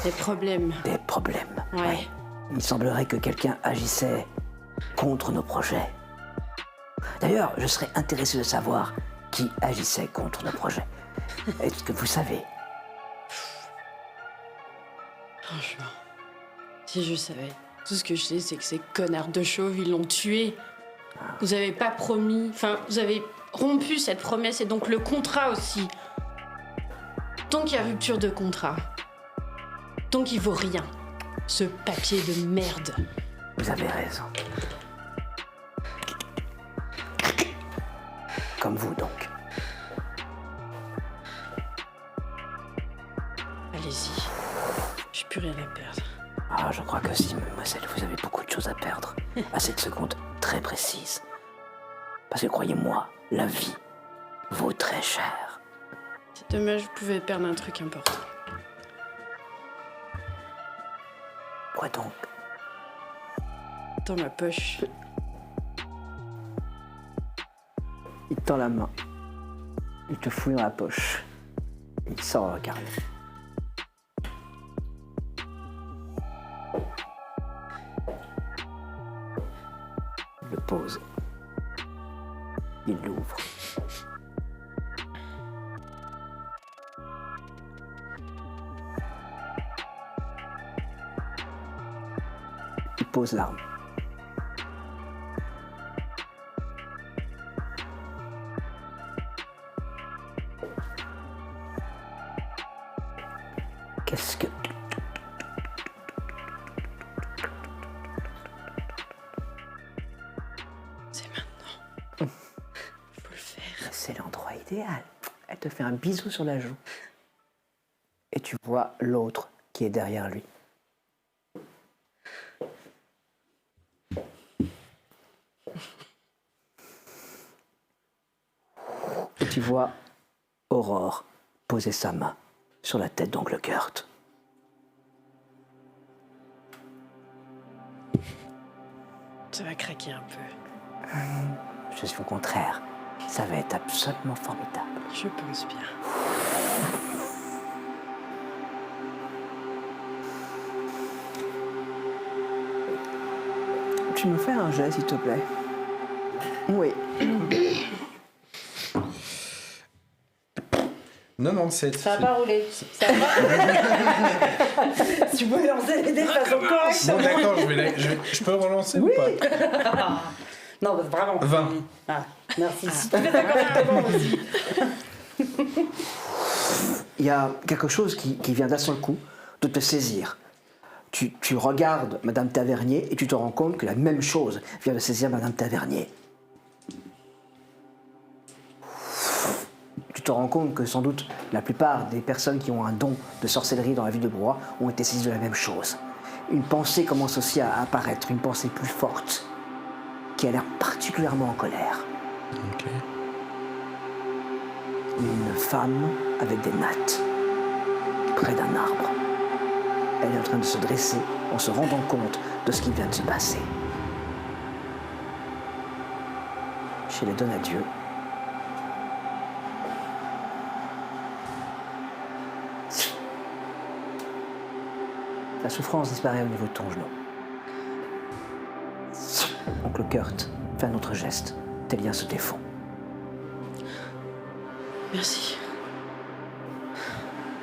Des problèmes. Des problèmes. Ouais. Il semblerait que quelqu'un agissait contre nos projets. D'ailleurs, je serais intéressé de savoir qui agissait contre nos projets. Est-ce que vous savez? Franchement, si je savais. Tout ce que je sais, c'est que ces connards de chauves, ils l'ont tué. Vous avez pas promis... Enfin, vous avez rompu cette promesse et donc le contrat aussi. Donc il y a rupture de contrat. Donc il vaut rien. Ce papier de merde. Vous avez raison. Comme vous, donc. Allez-y. que si, mademoiselle, vous avez beaucoup de choses à perdre à cette seconde très précise. Parce que croyez-moi, la vie vaut très cher. C'est dommage, vous pouvez perdre un truc important. Quoi donc? Dans ma poche. Il te tend la main. Il te fouille dans la poche. Il sort le carnet. Il le pose. Il l'ouvre. Il pose l'arme. Qu'est-ce que... C'est maintenant. Faut le faire. C'est l'endroit idéal. Elle te fait un bisou sur la joue. Et tu vois l'autre qui est derrière lui. Et tu vois Aurore poser sa main sur la tête d'oncle Kurt. Ça va craquer un peu. Je suis au contraire. Ça va être absolument formidable. Je pense bien. Tu me fais un jet, s'il te plaît. Oui. 97. Ça va pas rouler. Ça va pas. Tu peux lancer les dés de façon correcte. Bon, d'accord, je peux relancer ou pas? Non, vraiment. 20. Ah, merci. Si tu fais ça correctement aussi. Il y a quelque chose qui vient d'un seul coup de te saisir. Tu regardes Madame Tavernier et tu te rends compte que la même chose vient de saisir Madame Tavernier. Tu te rends compte que sans doute la plupart des personnes qui ont un don de sorcellerie dans la ville de Blois ont été saisies de la même chose. Une pensée commence aussi à apparaître, une pensée plus forte, qui a l'air particulièrement en colère. Ok. Une femme avec des nattes, près d'un arbre. Elle est en train de se dresser en se rendant compte de ce qui vient de se passer. Chez les Donadieu, la souffrance disparaît au niveau de ton genou. Oncle Kurt fait un autre geste. Tes liens se défont. Merci.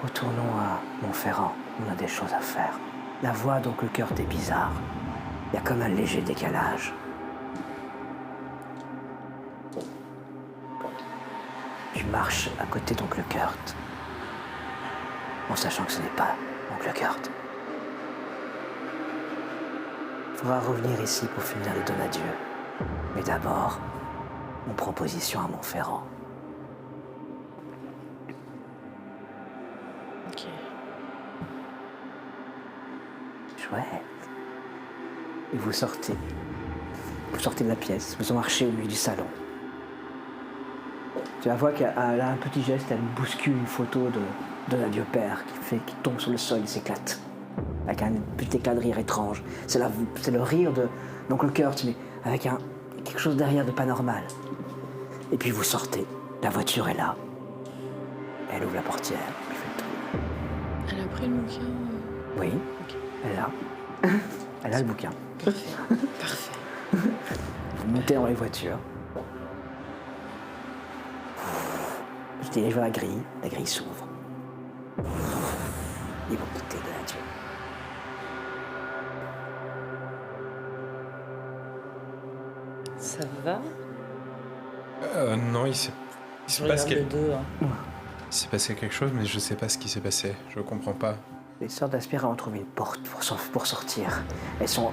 Retournons à Montferrand. On a des choses à faire. La voix d'oncle Kurt est bizarre. Il y a comme un léger décalage. Tu marches à côté d'oncle Kurt, en sachant que ce n'est pas oncle Kurt. Il faudra revenir ici pour finir les Donadieu. Mais d'abord, on prend position à Montferrand. Ok. Chouette. Et vous sortez. Vous sortez de la pièce, vous marchez au milieu du salon. Tu la vois qu'elle a un petit geste, elle bouscule une photo de Donadieu père qui tombe sur le sol, il s'éclate. Avec un petit éclat de rire étrange. C'est le rire d'oncle Kurt, mais avec quelque chose derrière de pas normal. Et puis vous sortez, la voiture est là. Elle ouvre la portière, elle fait le tour. Elle a pris le bouquin. Oui, Ok. elle a. Elle a le bouquin. Parfait. Vous montez dans les voitures. Vous dirigez vers la grille s'ouvre. Et vous quittez Donadieu. Ça va? Non, il s'est Je passé regarde les deux. Hein. Il s'est passé quelque chose, mais je sais pas ce qui s'est passé. Je comprends pas. Les sœurs d'Aspira ont trouvé une porte pour sortir. Elles sont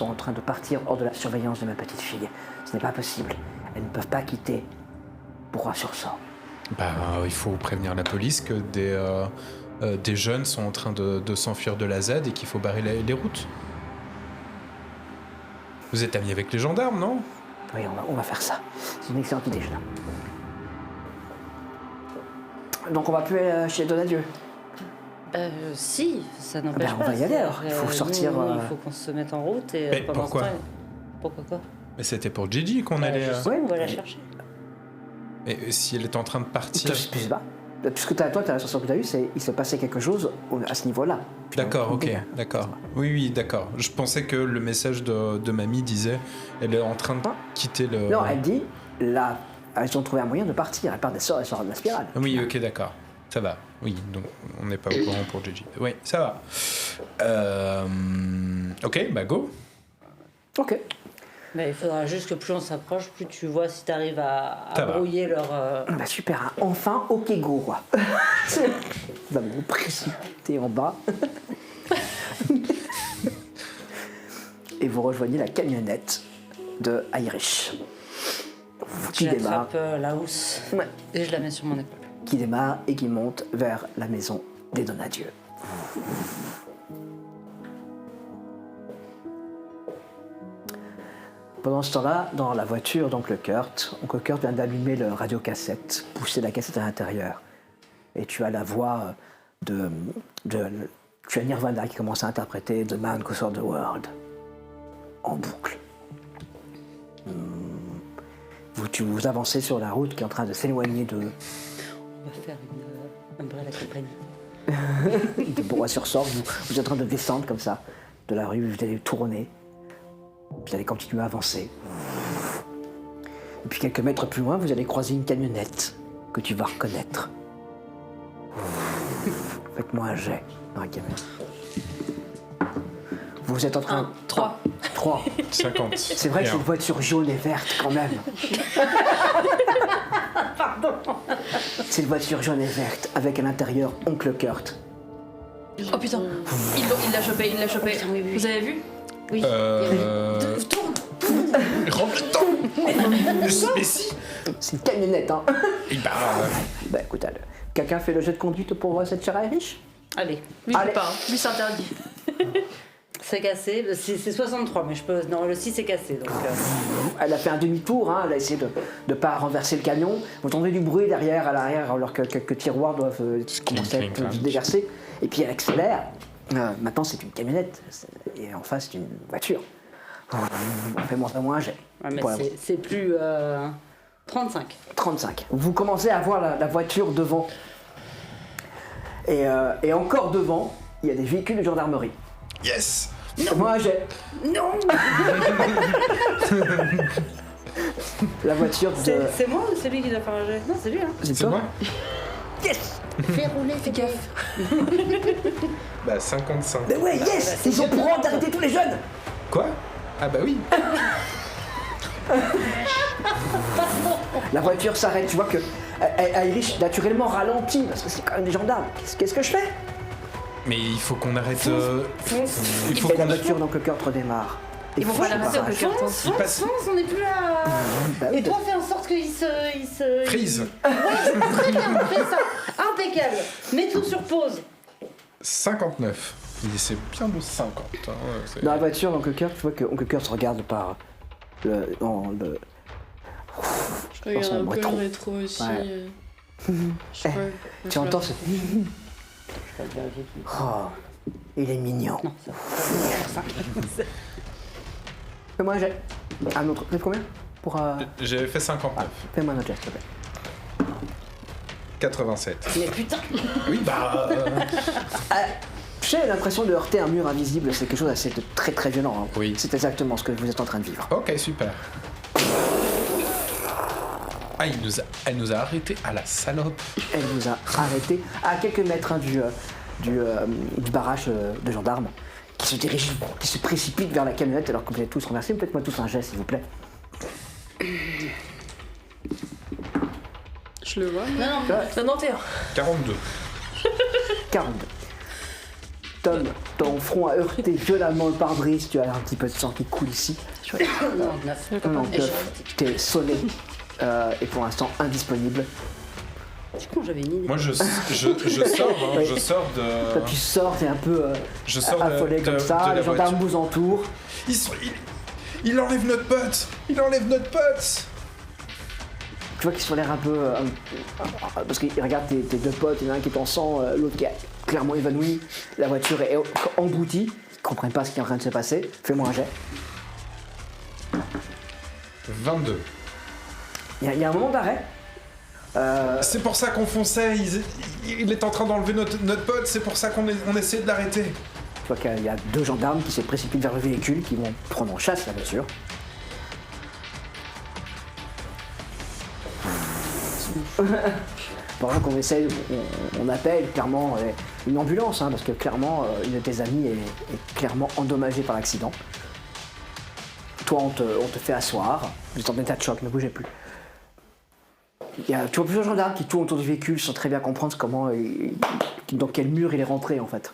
en train de partir hors de la surveillance de ma petite fille. Ce n'est pas possible. Elles ne peuvent pas quitter Broye-sur-Sorgue. Bah, il faut prévenir la police que des jeunes sont en train de s'enfuir de la ZAD et qu'il faut barrer les routes. Vous êtes amis avec les gendarmes, non? Oui, on va faire ça. C'est une excellente idée, jeune homme. Donc on va plus aller chez Donadieu. Si, ça n'empêche Ben, pas. on va y aller alors. Il faut sortir, Il faut qu'on se mette en route et Mais pendant pourquoi ce temps. Pourquoi quoi? Mais c'était pour Gigi qu'on allait... Ouais, on va la chercher. Et si elle est en train de partir... Je sais pas. Puisque toi, la sensation que tu as eue, c'est il se passait quelque chose à ce niveau-là. D'accord, ok, d'accord. Oui, d'accord. Je pensais que le message de mamie disait elle est en train de quitter le... Non, elle dit, là, elles ont trouvé un moyen de partir. Elle part des sorts, elle sort de la spirale. Oui, ok, d'accord. Ça va. Oui, donc on n'est pas au courant pour Gigi. Oui, ça va. Ok, bah go. Ok. Mais il faudra juste que plus on s'approche, plus tu vois si tu arrives à Ça va. brouiller leur. Bah super, hein. Enfin, ok go, quoi. Nous allons précipiter en bas. Et vous rejoignez la camionnette de Irish. Qui Je démarre, l'attrape la housse Ouais. et je la mets sur mon épaule. qui démarre et qui monte vers la maison des Donadieu. Pendant ce temps-là, dans la voiture d'Oncle Kurt, Oncle Kurt vient d'allumer le radiocassette, pousser la cassette à l'intérieur. Et tu as la voix tu as Nirvana qui commence à interpréter The Man Who Saw the World en boucle. Vous avancez sur la route qui est en train de s'éloigner de On va faire une Umbrella Company. Bois-sur-Sorgue. Vous êtes en train de descendre comme ça de la rue, vous allez tourner, puis vous allez continuer à avancer. Et puis quelques mètres plus loin, vous allez croiser une camionnette que tu vas reconnaître. Faites-moi un jet dans la camionnette. Vous êtes en train... 3. 3. 50. C'est vrai que c'est une voiture jaune et verte quand même. Pardon. C'est une voiture jaune et verte avec à l'intérieur Oncle Kurt. Oh putain, il l'a chopé, il l'a chopé. putain, oui, oui. Vous avez vu? Oui. Tourne. Rentre le temps. Mais si. C'est une camionnette, hein. Et bah... Bah écoute, allez. Quelqu'un fait le jet de conduite pour cette chère Irish? Allez, Lui, il peut Allez. pas, hein. Lui, c'est interdit. c'est cassé. C'est 63, mais je peux. Non, le 6 est cassé donc. Elle a fait un demi-tour, hein, elle a essayé de ne pas renverser le camion. Vous entendez du bruit derrière, à l'arrière, alors que quelques tiroirs doivent commencer à clink, être clank. déversés. Et puis elle accélère. Maintenant, c'est une camionnette. Et en face, c'est une voiture. Fais-moi un jet. Ouais, mais Pour la- c'est plus 35. 35. Vous commencez à voir la voiture devant. Et encore devant, il y a des véhicules de gendarmerie. Yes. Fais-moi un jet. Non. La voiture de... C'est moi ou c'est lui qui doit faire un jet? Non, c'est lui. Hein. C'est C'est toi moi? Yes. Fais rouler, fais Gaffe. Bah 55. Mais ouais, yes. Ils ont pour ordre d'arrêter tous les jeunes. Quoi? Ah bah oui. La voiture s'arrête, tu vois que Irish naturellement ralentit parce que c'est quand même des gendarmes. Qu'est-ce que je fais? Mais il faut qu'on arrête... il faut Et la qu'on... voiture donc le cœur redémare. Et Ils vont pas l'arrêter, barrage. le cœur. Il passe... on n'est plus là. Bah oui, Et toi, fais en sorte qu'il se. Freeze. Ouais, très bien, fais ça. Impeccable. Mets tout sur pause. 59. C'est bien de 50. Hein, c'est- Dans la voiture, donc le cœur, tu vois que Oncle Kurt se regarde par dans le. Je regarde son un peu rétro. le rétro aussi. Ouais. Je sais pas. Tu entends ce. Oh, il est mignon. Non, ça. Fais-moi un jet. Un autre. Fais combien? Pour. J'avais fait 59. Fais-moi un autre jet, s'il te plaît. 87. Mais putain. Oui, bah... J'ai l'impression de heurter un mur invisible, c'est quelque chose d'assez très très violent. Hein. Oui. C'est exactement ce que vous êtes en train de vivre. Ok, super. Ah, elle nous a arrêtés à la salope. Elle vous a arrêté à quelques mètres hein, du barrage de gendarmes qui se dirige, qui se précipite vers la camionnette alors que vous êtes tous renversés. Faites-moi tous un geste, s'il vous plaît. Je le vois. moi. Non, non. 91. 42. 42. Tom, ton front a heurté violemment le pare-brise, tu as un petit peu de sang qui coule ici. 99. Donc, t'es sonné et pour l'instant indisponible. Du coup, j'avais une idée. Moi, je sors, hein, Oui. je sors Toi, de... tu sors, t'es un peu Je sors affolé de comme ça, la les gendarmes voiture. vous entourent. Ils sont... Il enlève notre pote. Il enlève notre pote. Tu vois qu'ils sont l'air un peu... parce qu'ils regardent tes deux potes, il y en a un qui est en sang, l'autre qui est clairement évanoui. La voiture est emboutie. Ils comprennent pas ce qui est en train de se passer. Fais-moi un jet. 22. Il y a un moment d'arrêt. C'est pour ça qu'on fonçait. Il est en train d'enlever notre pote. C'est pour ça qu'on essaie de l'arrêter. Tu vois qu'il y a 2 gendarmes qui se précipitent vers le véhicule, qui vont prendre en chasse la voiture. Pendant qu'on essaye, on appelle clairement une ambulance, hein, parce que clairement, une de tes amies est clairement endommagée par l'accident. Toi, on te fait asseoir, vous êtes en état de choc, ne bougez plus. Tu vois plusieurs gendarmes qui tournent autour du véhicule sans très bien comprendre comment, dans quel mur il est rentré en fait.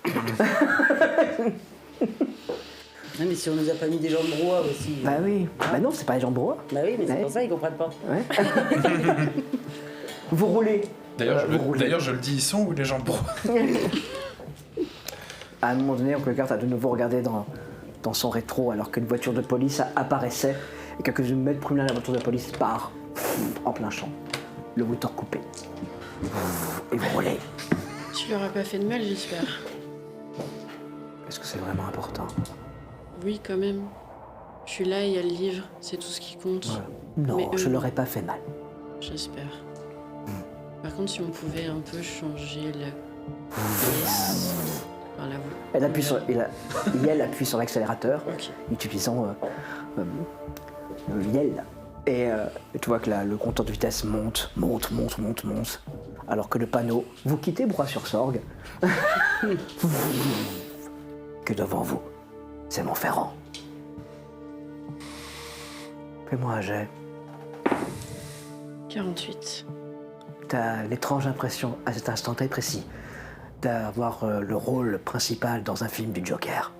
Non, mais si on nous a pas mis des gens de brouhaha aussi. Bah oui, bah non, c'est pas les gens de brouhaha. Bah oui, mais c'est Ouais. pour ça ils comprennent pas. Ouais. Vous roulez. D'ailleurs, vous roulez. je le dis, ils sont où les gens de brouhaha? À un moment donné, Oncle Kurt a de nouveau regardé dans son rétro alors qu'une voiture de police apparaissait et quelques mètres plus loin, la voiture de police part en plein champ. Le moteur coupé. Et vous roulez. Tu leur as pas fait de mal, j'espère. Est-ce que c'est vraiment important? Oui, quand même. Je suis là et il y a le livre, c'est tout ce qui compte. Voilà. Non, Mais je leur ai pas fait mal. J'espère. Par contre, si on pouvait un peu changer la pièce. Enfin, la voie. Elle appuie sur, Yel appuie sur l'accélérateur, Ok. utilisant Yel. Et tu vois que le compteur de vitesse monte, alors que le panneau, vous quittez Broye-sur-Sorgue, que devant vous, c'est Montferrand. Fais-moi un jet. 48. T'as l'étrange impression, à cet instant très précis, d'avoir le rôle principal dans un film du Joker.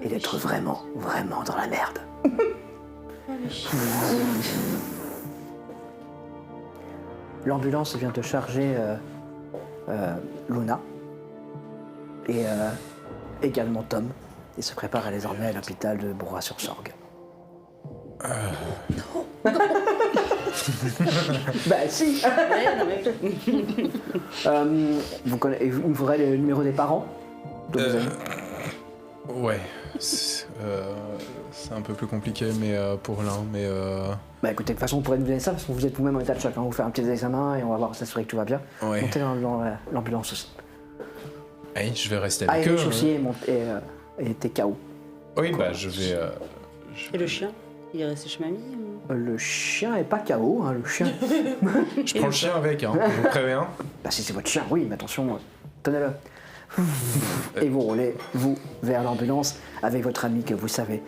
Et d'être vraiment, vraiment dans la merde. L'ambulance vient de charger Luna et également Tom et se prépare à les emmener à l'hôpital de Broye-sur-Sorgue. Bah si. Ouais, non, mais... Il me faudrait le numéro des parents de vos amis. Ouais. C'est un peu plus compliqué, mais pour l'un, mais. Bah écoutez, de toute façon, on pourrait nous donner ça parce que vous êtes vous-même en état de choc. On va vous faire un petit examen et on va voir s'assurer que tout va bien. Ouais. Montez dans l'ambulance aussi. Hey, je vais rester Ah, avec et eux. les aussi et t'es KO. Oui, bah je vais. Et le chien? Il est resté chez mamie ou... Le chien est pas KO, hein, le chien. Je prends le chien avec, hein. Je vous préviens. Bah si c'est votre chien, oui, mais attention, tenez-le. Et vous roulez, vous, vers l'ambulance avec votre ami que vous savez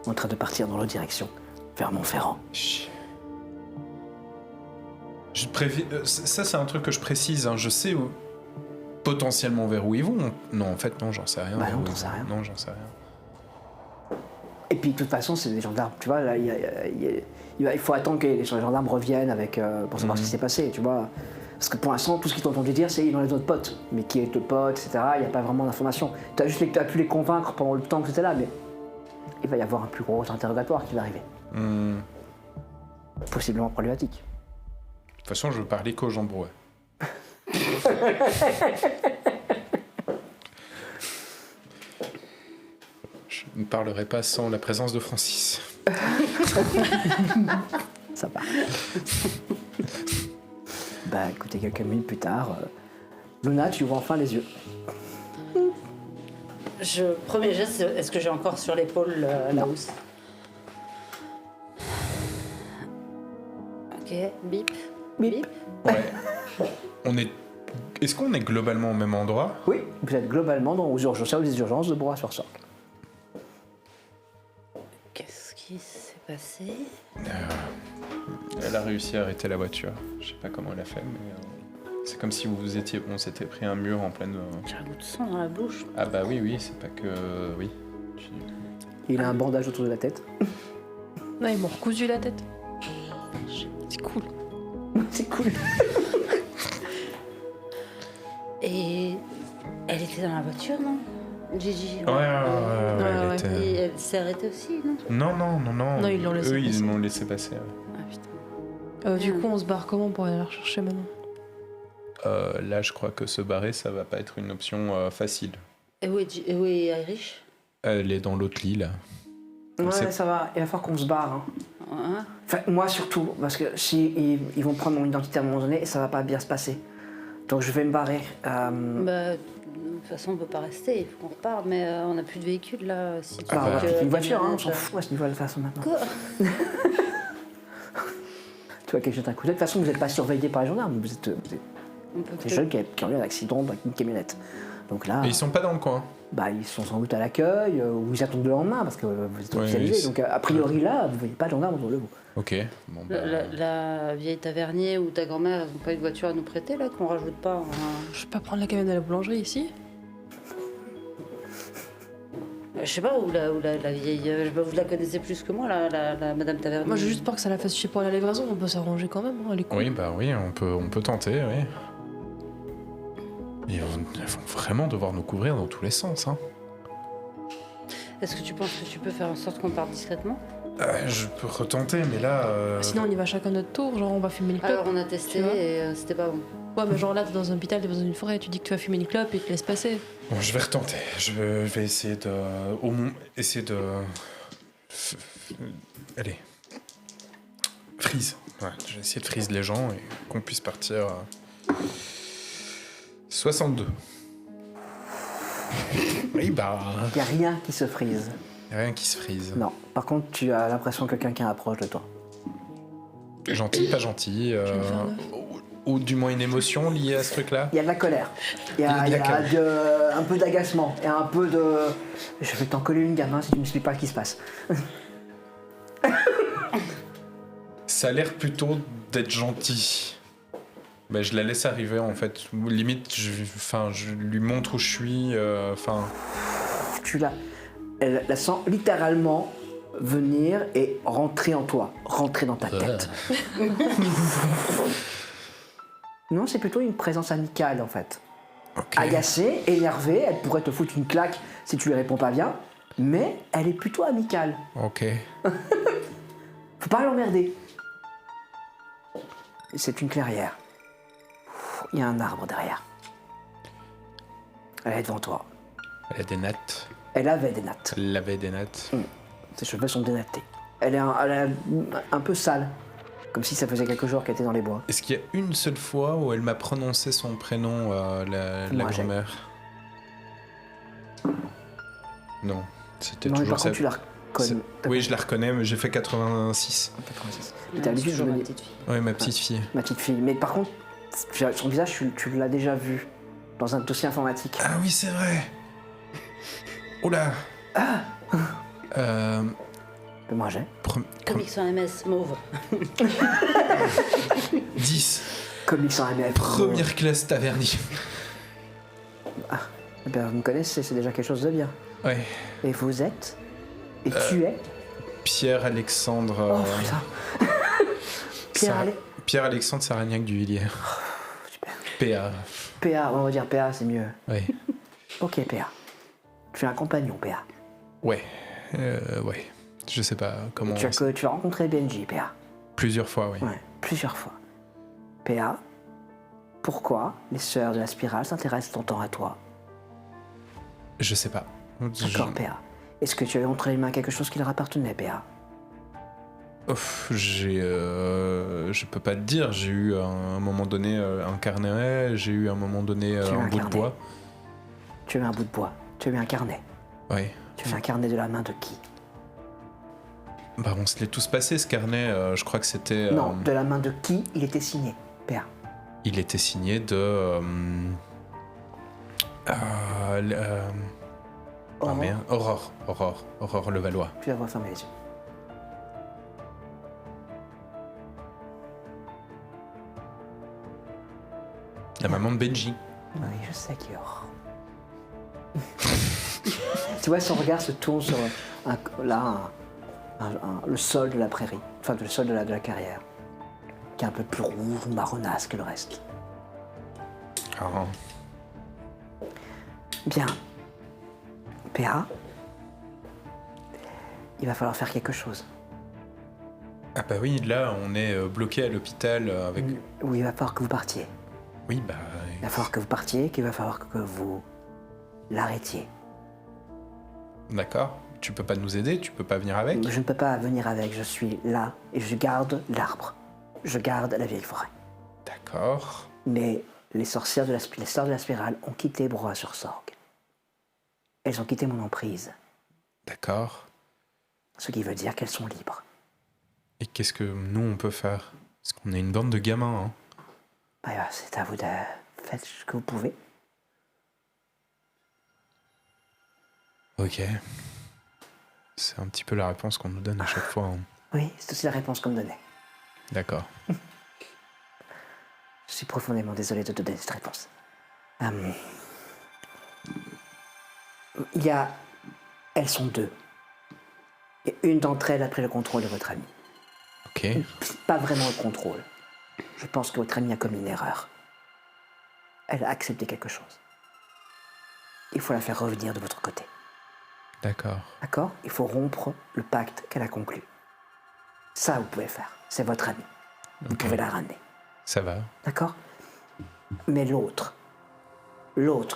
en train de partir dans l'autre direction, vers Montferrand. Ça, c'est un truc que je précise. Hein. Je sais potentiellement vers où ils vont. Non, en fait, non, j'en sais rien. Bah vers non, où t'en ils sais vont. rien. Non, j'en sais rien. Et puis de toute façon, c'est des gendarmes. Tu vois, là, il faut attendre que les gendarmes reviennent pour savoir ce qui s'est passé, tu vois. Parce que pour l'instant, tout ce qu'ils t'ont entendu dire, c'est il enlève notre pote. Mais qui est le pote, etc. Il n'y a pas vraiment d'informations. Tu as pu les convaincre pendant le temps que c'était là, mais il va y avoir un plus gros interrogatoire qui va arriver. Possiblement problématique. De toute façon, je veux parler qu'aux gens de Brouet. Je ne parlerai pas sans la présence de Francis. Ça va. Bah écoutez, quelques minutes plus tard, Luna, tu ouvres enfin les yeux. Premier geste, est-ce que j'ai encore sur l'épaule la housse? Ok, bip. Bip. Ouais. Est-ce qu'on est globalement au même endroit? Oui, vous êtes globalement dans les services d'urgence de Broye-sur-Sorgue. Qu'est-ce qui s'est passé? Elle a réussi à arrêter la voiture. Je sais pas comment elle a fait, mais c'est comme si on s'était pris un mur en pleine. J'ai un goût de sang dans la bouche. Ah bah oui, c'est pas que oui. Il a un bandage autour de la tête. Non, ils m'ont recousu la tête. C'est cool. C'est cool. Et elle était dans la voiture, non? Gigi. Ouais, ouais. elle était. Et s'est arrêté aussi, non? Non, Non, ils l'ont laissé Eux, passer. ils m'ont laissé passer. Ouais. Ah putain. Du coup, on se barre comment pour aller la rechercher maintenant? Là, je crois que se barrer, ça va pas être une option facile. Et où est Irish? Elle est dans l'autre lit, là. Ouais, C'est- ça va, il va falloir qu'on se barre. Hein. Hein? Enfin, moi surtout, parce que si ils vont prendre mon identité à un moment donné, ça va pas bien se passer. Donc je vais me barrer. Bah, de toute façon, on peut pas rester, il faut qu'on reparte, mais on n'a plus de véhicule là. Si tu Bah, veux on va que prendre une voiture, hein, on camionnette, s'en fout à ce niveau-là de toute façon maintenant. Quoi? Tu vois, quelqu'un jette un coup d'œil. De toute façon, vous n'êtes pas surveillé par les gendarmes, vous êtes On peut des peut-être- jeunes qui ont eu un accident avec une camionnette. Donc là, Et ils sont pas dans le coin. bah, ils sont sans doute à l'accueil, ou ils attendent le lendemain parce que vous êtes Ouais, officialisé. ils- Donc a priori là, vous ne voyez pas de gendarmes autour de vous. Ok. Bon, bah, La vieille tavernier ou ta grand-mère, ils n'ont pas une voiture à nous prêter là, qu'on rajoute pas Je peux pas prendre la camionnette à la boulangerie ici? Je sais pas, où la vieille. Vous la connaissez plus que moi, la madame tavernier. Moi, j'ai juste peur que ça la fasse chier pour la livraison. On peut s'arranger quand même, hein, elle est cool. Oui, bah oui, on peut tenter, oui. Ils vont vraiment devoir nous couvrir dans tous les sens, hein. Est-ce que tu penses que tu peux faire en sorte qu'on parte discrètement? Je peux retenter, mais là... Sinon, on y va chacun notre tour. Genre, on va fumer une clope. Alors on a testé Tu vois et c'était pas bon. Ouais, mais genre là, t'es dans un hôpital, t'es dans une forêt, tu dis que tu vas fumer une clope et tu te laisses passer. Bon, je vais retenter. Je vais essayer de... Au moins, essayer de... Allez. Freeze. Ouais, je vais essayer de freeze les gens et qu'on puisse partir... 62. Oui, bah... Il n'y a rien qui se frise. Y a rien qui se freeze. Non. Par contre, tu as l'impression que quelqu'un approche de toi. Gentil, pas gentil. Ou du moins une émotion liée à ce truc-là. Il y a de la colère. Il y a, Il y a de la il y a un peu d'agacement. Et un peu de... Je vais t'en coller une gamin si tu ne m'expliques pas ce qui se passe. Ça a l'air plutôt d'être gentil. Mais je la laisse arriver en fait. Limite, je lui montre où je suis. Elle la sent littéralement venir et rentrer en toi, rentrer dans ta tête. Non, c'est plutôt une présence amicale en fait. Ok. Agacée, énervée, elle pourrait te foutre une claque si tu lui réponds pas bien, mais elle est plutôt amicale. Ok. Faut pas l'emmerder. C'est une clairière. Il y a un arbre derrière. Elle est devant toi. Elle a des nattes. Elle avait des nattes. Elle avait des nattes. Ses cheveux sont dénattés. Elle est un peu sale. Comme si ça faisait quelques jours qu'elle était dans les bois. Est-ce qu'il y a une seule fois où elle m'a prononcé son prénom, la Moi, grand-mère? Non. C'était Non, mais toujours par contre, tu la reconnais. Oui, je la reconnais, mais j'ai fait 86. 86. Ouais, Et t'as l'habitude toujours de ma me- petite fille. Oui, ma petite fille. ma petite fille. Mais par contre, son visage, tu l'as déjà vu dans un dossier informatique. Ah oui, c'est vrai. Oula. Moi, j'ai. Comics sans MS, mauve. 10. Comics en MF. Première classe tavernier. Eh ben, vous me connaissez, c'est déjà quelque chose de bien. Ouais. Et vous êtes. Et tu es. Pierre-Alexandre. Oh putain. Pierre-Alexandre Saragnac du Villiers. Super. PA. PA, on va dire PA, c'est mieux. Ouais. Ok, PA. Tu es un compagnon, PA. Ouais. Ouais. Je sais pas comment. Tu as rencontré Benji, PA. Plusieurs fois, oui. Ouais, plusieurs fois. PA, pourquoi les sœurs de la spirale s'intéressent tant à toi? Je sais pas. D'accord, PA. Est-ce que tu avais entre les mains quelque chose qui leur appartenait, PA? Je peux pas te dire. J'ai eu à un moment donné un carnet, j'ai eu à un moment donné Tu as un un bout de carnet. bois. Tu as eu un bout de bois. Tu as eu un carnet. Ouais. Tu as eu un carnet de la main de qui? Bah, on se l'est tous passé ce carnet. Je crois que c'était. Non, de la main de qui il était signé, PA? Il était signé de. Oh Aurore. merde. Aurore Levallois. Tu vas voir fermer les yeux. La maman de Benji. Oui, je sais qui est Aurore. Tu vois, son regard se tourne sur le sol de la prairie, enfin le sol de la carrière, qui est un peu plus rouge ou marronasse que le reste. Ah. Bien. PA, il va falloir faire quelque chose. Ah bah oui, là, on est bloqué à l'hôpital avec... Oui, il va falloir que vous partiez. Oui, bah... Il va falloir que vous partiez, qu'il va falloir que vous l'arrêtiez. D'accord. Tu peux pas nous aider, tu peux pas venir avec. Je ne peux pas venir avec, je suis là et je garde l'arbre. Je garde la vieille forêt. D'accord. Mais les sorcières de les sœurs de la spirale ont quitté Broye-sur-Sorgue. Elles ont quitté mon emprise, D'accord. ce qui veut dire qu'elles sont libres. Et qu'est-ce que nous, on peut faire? Parce qu'on est une bande de gamins, hein. Bah, c'est à vous de faire ce que vous pouvez. Ok. C'est un petit peu la réponse qu'on nous donne à chaque fois, hein. Oui, c'est aussi la réponse qu'on me donnait. D'accord. Je suis profondément désolé de te donner cette réponse. Il y a... Elles sont deux. Et une d'entre elles a pris le contrôle de votre ami. Ok. Pas vraiment le contrôle. Je pense que votre amie a commis une erreur. Elle a accepté quelque chose. Il faut la faire revenir de votre côté. D'accord. D'accord? Il faut rompre le pacte qu'elle a conclu. Ça, vous pouvez faire. C'est votre amie. Vous pouvez la ramener. Ça va. D'accord? Mais l'autre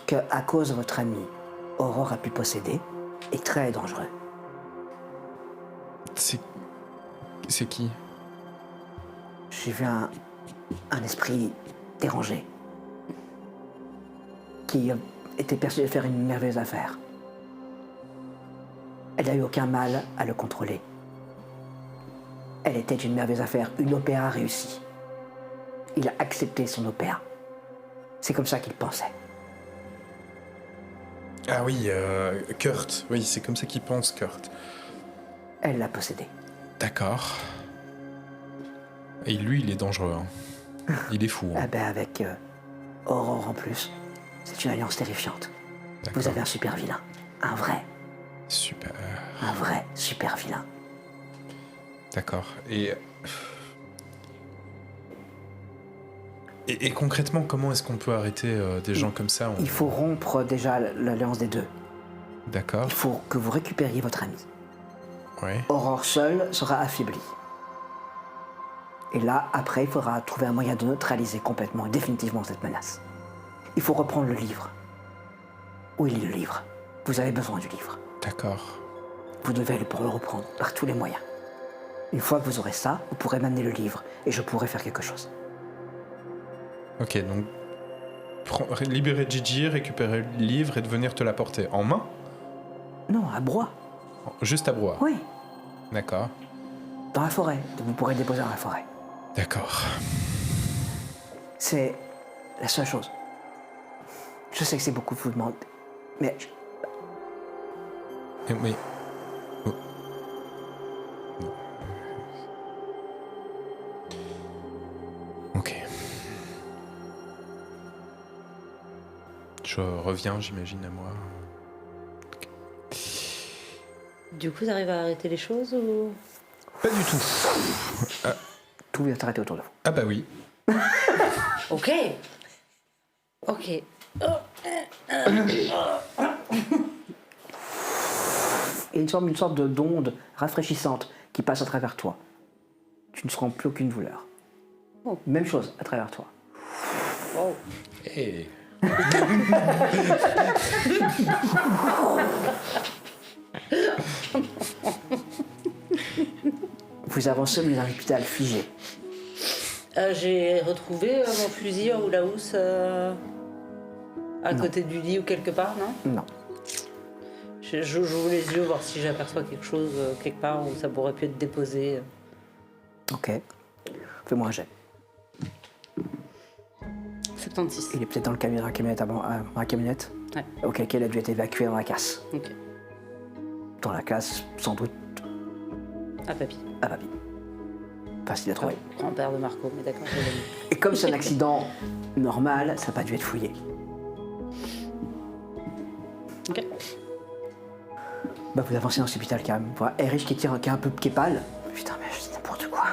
que, à cause de votre amie, Aurore a pu posséder, est très dangereux. C'est qui? J'ai vu un esprit dérangé qui était persuadé de faire une merveilleuse affaire. Elle n'a eu aucun mal à le contrôler. Elle était une merveilleuse affaire, une OPA réussie. Il a accepté son OPA. C'est comme ça qu'il pensait. Ah oui, Kurt. Oui, c'est comme ça qu'il pense, Kurt. Elle l'a possédé. D'accord. Et lui, il est dangereux, hein. Il est fou, hein. Eh ben avec Aurore en plus, c'est une alliance terrifiante. D'accord. Vous avez un super vilain. Un vrai super vilain. D'accord. Et concrètement, comment est-ce qu'on peut arrêter des gens comme ça? Il faut rompre déjà l'alliance des deux. D'accord. Il faut que vous récupériez votre ami. Ouais. Aurore seule sera affaiblie. Et là, après, il faudra trouver un moyen de neutraliser complètement et définitivement cette menace. Il faut reprendre le livre. Où est le livre? Vous avez besoin du livre. D'accord. Vous devez le reprendre par tous les moyens. Une fois que vous aurez ça, vous pourrez m'amener le livre et je pourrai faire quelque chose. Ok, donc libérer Gigi, récupérer le livre et de venir te l'apporter en main? Non, à Broye. Juste à Broye? Oui, D'accord. dans la forêt. Vous pourrez le déposer dans la forêt. D'accord. C'est la seule chose. Je sais que c'est beaucoup de vous demander, mais Mais... Oh. Non. Ok. Je reviens, j'imagine, à moi. Du coup, t'arrives à arrêter les choses ou... Pas du tout. tout vient s'arrêter autour de vous. Ah bah oui. Ok. Ok. Et une sorte d'onde rafraîchissante qui passe à travers toi. Tu ne sens plus aucune douleur. Oh. Même chose à travers toi. Oh. Hey. Vous avancez au milieu d'un hôpital figé. J'ai retrouvé mon fusil en hula housse à côté du lit ou quelque part, non? Non. J'ouvre les yeux, voir si j'aperçois quelque chose quelque part où ça pourrait pu être déposé. Ok. Fais-moi un jet. 76. Il est peut-être dans le camion, dans la camionnette. Ouais. Auquel cas il a dû être évacué dans la casse. Ok. Dans la casse, sans doute, Ah, papy. à papy. Facile à trouver. Grand-père de Marco, mais d'accord, je l'ai mis. Et comme c'est un accident normal, ça n'a pas dû être fouillé. Ok. Bah vous avancez dans cet hôpital quand même. Voilà, Erich qui est pâle. Putain mais je dis n'importe quoi.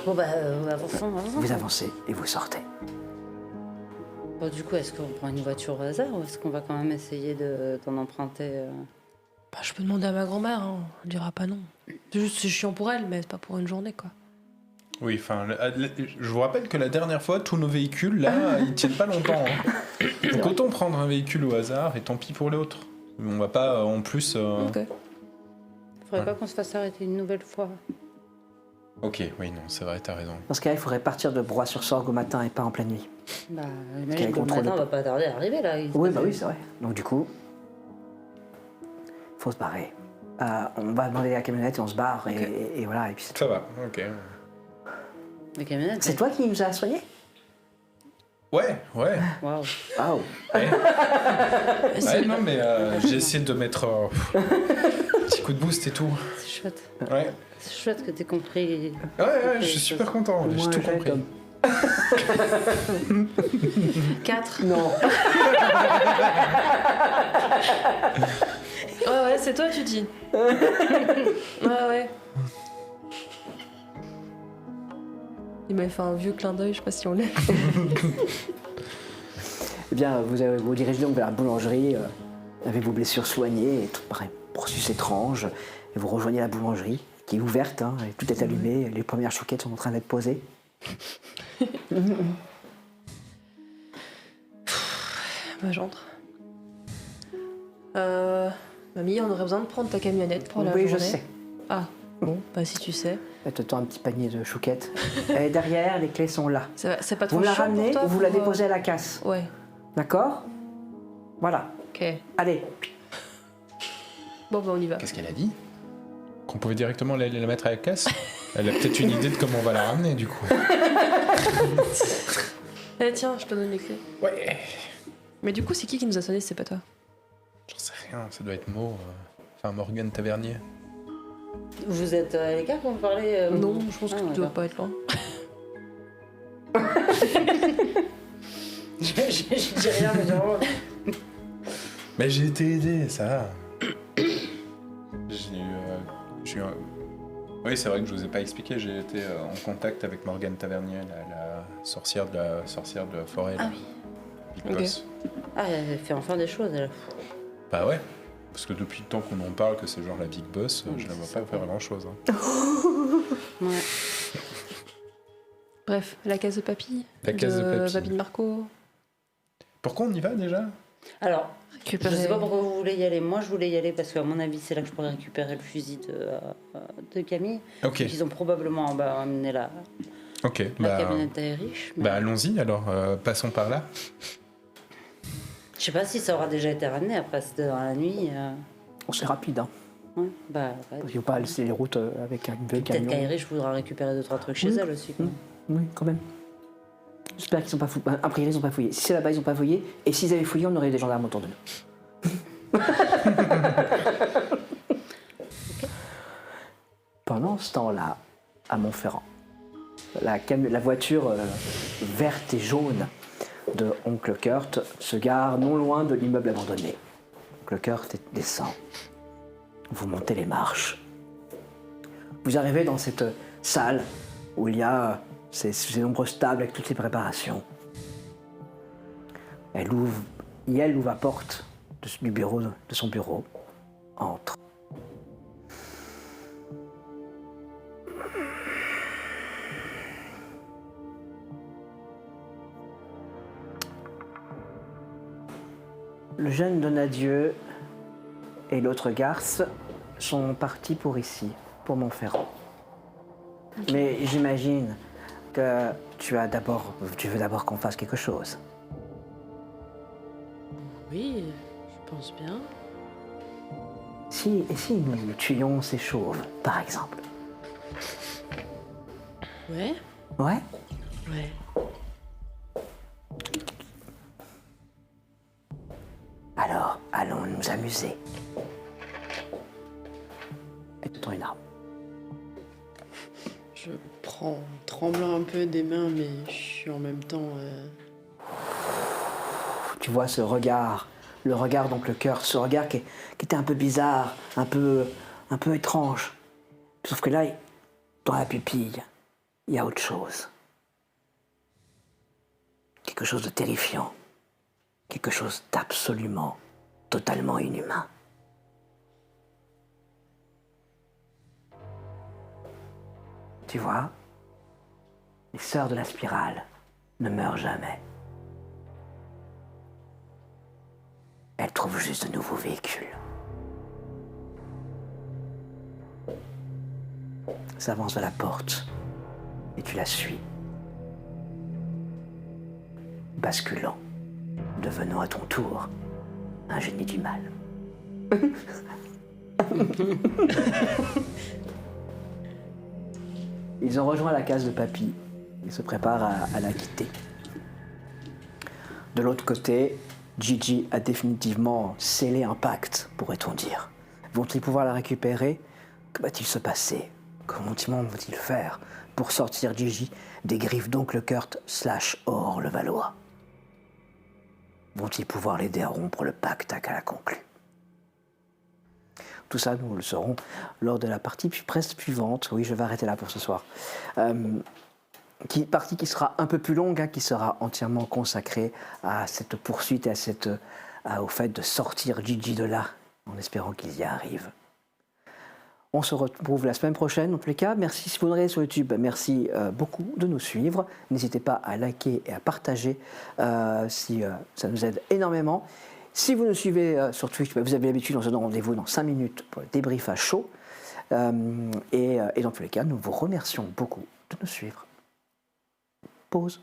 Bon bah, avançons. Vous avancez et vous sortez. Bon, du coup, est-ce qu'on prend une voiture au hasard ou est-ce qu'on va quand même essayer d'en emprunter Bah, je peux demander à ma grand-mère, hein. Elle dira pas non. C'est juste c'est chiant pour elle, mais c'est pas pour une journée, quoi. Oui, enfin, je vous rappelle que la dernière fois, tous nos véhicules, là, ils tiennent pas longtemps. Hein. Donc autant prendre un véhicule au hasard et tant pis pour l'autre. On va pas en plus. Ok. Faudrait pas qu'on se fasse arrêter une nouvelle fois. Ok, oui, non, c'est vrai, t'as raison. Dans ce cas-là, il faudrait partir de Broye-sur-Sorgue au matin et pas en pleine nuit. Bah, Parce qu'il y a imagine les que le contrôles matin, de- on va pas tarder à arriver là. Oui, bah oui, c'est vrai. Donc du coup, faut se barrer. On va demander la camionnette et on se barre et voilà. Et puis c'est tout. Ça va, ok. La camionnette. C'est toi qui nous as soignés? Ouais. Waouh. Waouh. Ouais, non, mais j'ai essayé de mettre un petit coup de boost et tout. C'est chouette. Ouais, C'est chouette que t'aies compris. ouais, je suis super content, j'ai Moi, tout j'ai compris. comme- 4. Non. Ouais, c'est toi, tu dis. Ouais. Il m'a fait un vieux clin d'œil, je sais pas si on l'a. Eh bien, vous dirigez donc vers la boulangerie avec vos blessures soignées et tout paraît processus étrange. Et vous rejoignez la boulangerie qui est ouverte, hein, et tout est allumé, les premières chouquettes sont en train d'être posées. Bah, j'entre. Mamie, on aurait besoin de prendre ta camionnette pour la Oui, journée. je sais. Ah, bon, bah si tu sais. Elle te tend un petit panier de chouquettes. Et derrière, les clés sont là. C'est pas trop Vous me la chiant pour ramenez toi ou vous la pour, déposez à la casse. Ouais, D'accord? Voilà. ok. Allez. Bon, bah on y va. Qu'est-ce qu'elle a dit? Qu'on pouvait directement la mettre à la casse? Elle a peut-être une idée de comment on va la ramener, du coup. Eh tiens, je te donne les clés. Ouais. Mais du coup, c'est qui nous a sonné si c'est pas toi? J'en sais rien, ça doit être Enfin, Morgane Tavernier. Vous êtes à l'écart quand vous parlez Non, je pense que tu dois d'accord. pas être loin. J'ai rien, mais genre. Mais j'ai été aidé, ça va. J'ai eu un... Oui, c'est vrai que je vous ai pas expliqué, j'ai été en contact avec Morgane Tavernier, la sorcière de la forêt. Ah là. oui. Big Ok. Boss. Ah, elle fait enfin des choses, elle. Bah ouais, parce que depuis le temps qu'on en parle, que c'est genre la Big Boss, je la vois pas faire grand-chose. Hein. Ouais. Bref, la case de papy. La case de papy. Papy de Marco. Pourquoi on y va déjà? Alors, je Récupérer. sais pas pourquoi vous voulez y aller. Moi, je voulais y aller parce qu'à mon avis, c'est là que je pourrais récupérer le fusil de Camille. Ok, Ils ont probablement amené la bah, camionnette d'Aerich. Mais... bah allons-y alors, passons par là. Je sais pas si ça aura déjà été ramené après, c'était dans la nuit. Bon, c'est rapide, hein. Ouais, bah, ouais. Parce qu'il ne faut pas laisser les routes avec un vieux Peut-être camion. qu'Aerich voudra récupérer 2-3 trucs chez Oui. elle aussi. Quoi. Oui, quand même. J'espère qu'ils sont pas fouillés. A priori, ils n'ont pas fouillé. Si c'est là-bas, ils n'ont pas fouillé. Et s'ils avaient fouillé, on aurait eu des gendarmes autour de nous. Pendant ce temps-là, à Montferrand, la voiture verte et jaune de Oncle Kurt se gare non loin de l'immeuble abandonné. Oncle Kurt descend. Vous montez les marches. Vous arrivez dans cette salle où il y a ces nombreuses tables avec toutes les préparations. Elle ouvre la porte du bureau, de son bureau. Entre. Le jeune Donadieu et l'autre garce sont partis pour ici, pour Montferrand. Mais j'imagine que tu veux d'abord qu'on fasse quelque chose. Oui, je pense bien. Et si nous tuions ces chauves, par exemple? Ouais, Ouais? ouais. Alors, allons nous amuser. Et tu prends une arme. Je prends, tremblant un peu des mains, mais je suis en même temps. Tu vois ce regard, le regard donc le cœur, ce regard qui était un peu bizarre, un peu étrange. Sauf que là, dans la pupille, il y a autre chose. Quelque chose de terrifiant. Quelque chose d'absolument, totalement inhumain. Tu vois, les sœurs de la spirale ne meurent jamais. Elles trouvent juste de nouveaux véhicules. Ça avance vers la porte et tu la suis. Basculant, devenant à ton tour un génie du mal. Ils ont rejoint la case de papy. Ils se préparent à la quitter. De l'autre côté, Gigi a définitivement scellé un pacte, pourrait-on dire. Vont-ils pouvoir la récupérer? Que va-t-il se passer? Comment vont-ils faire pour sortir Gigi des griffes d'oncle Kurt / Or le Valois? Vont-ils pouvoir l'aider à rompre le pacte qu'elle a conclu? Tout ça, nous le saurons lors de la partie presque suivante. Oui, je vais arrêter là pour ce soir. Partie qui sera un peu plus longue, hein, qui sera entièrement consacrée à cette poursuite et au fait de sortir Gigi de là, en espérant qu'ils y arrivent. On se retrouve la semaine prochaine, en tous les cas. Merci si vous nous regardez sur YouTube. Merci beaucoup de nous suivre. N'hésitez pas à liker et à partager si ça nous aide énormément. Si vous nous suivez sur Twitch, vous avez l'habitude, on se donne rendez-vous dans 5 minutes pour le débrief à chaud. Et dans tous les cas, nous vous remercions beaucoup de nous suivre. Pause.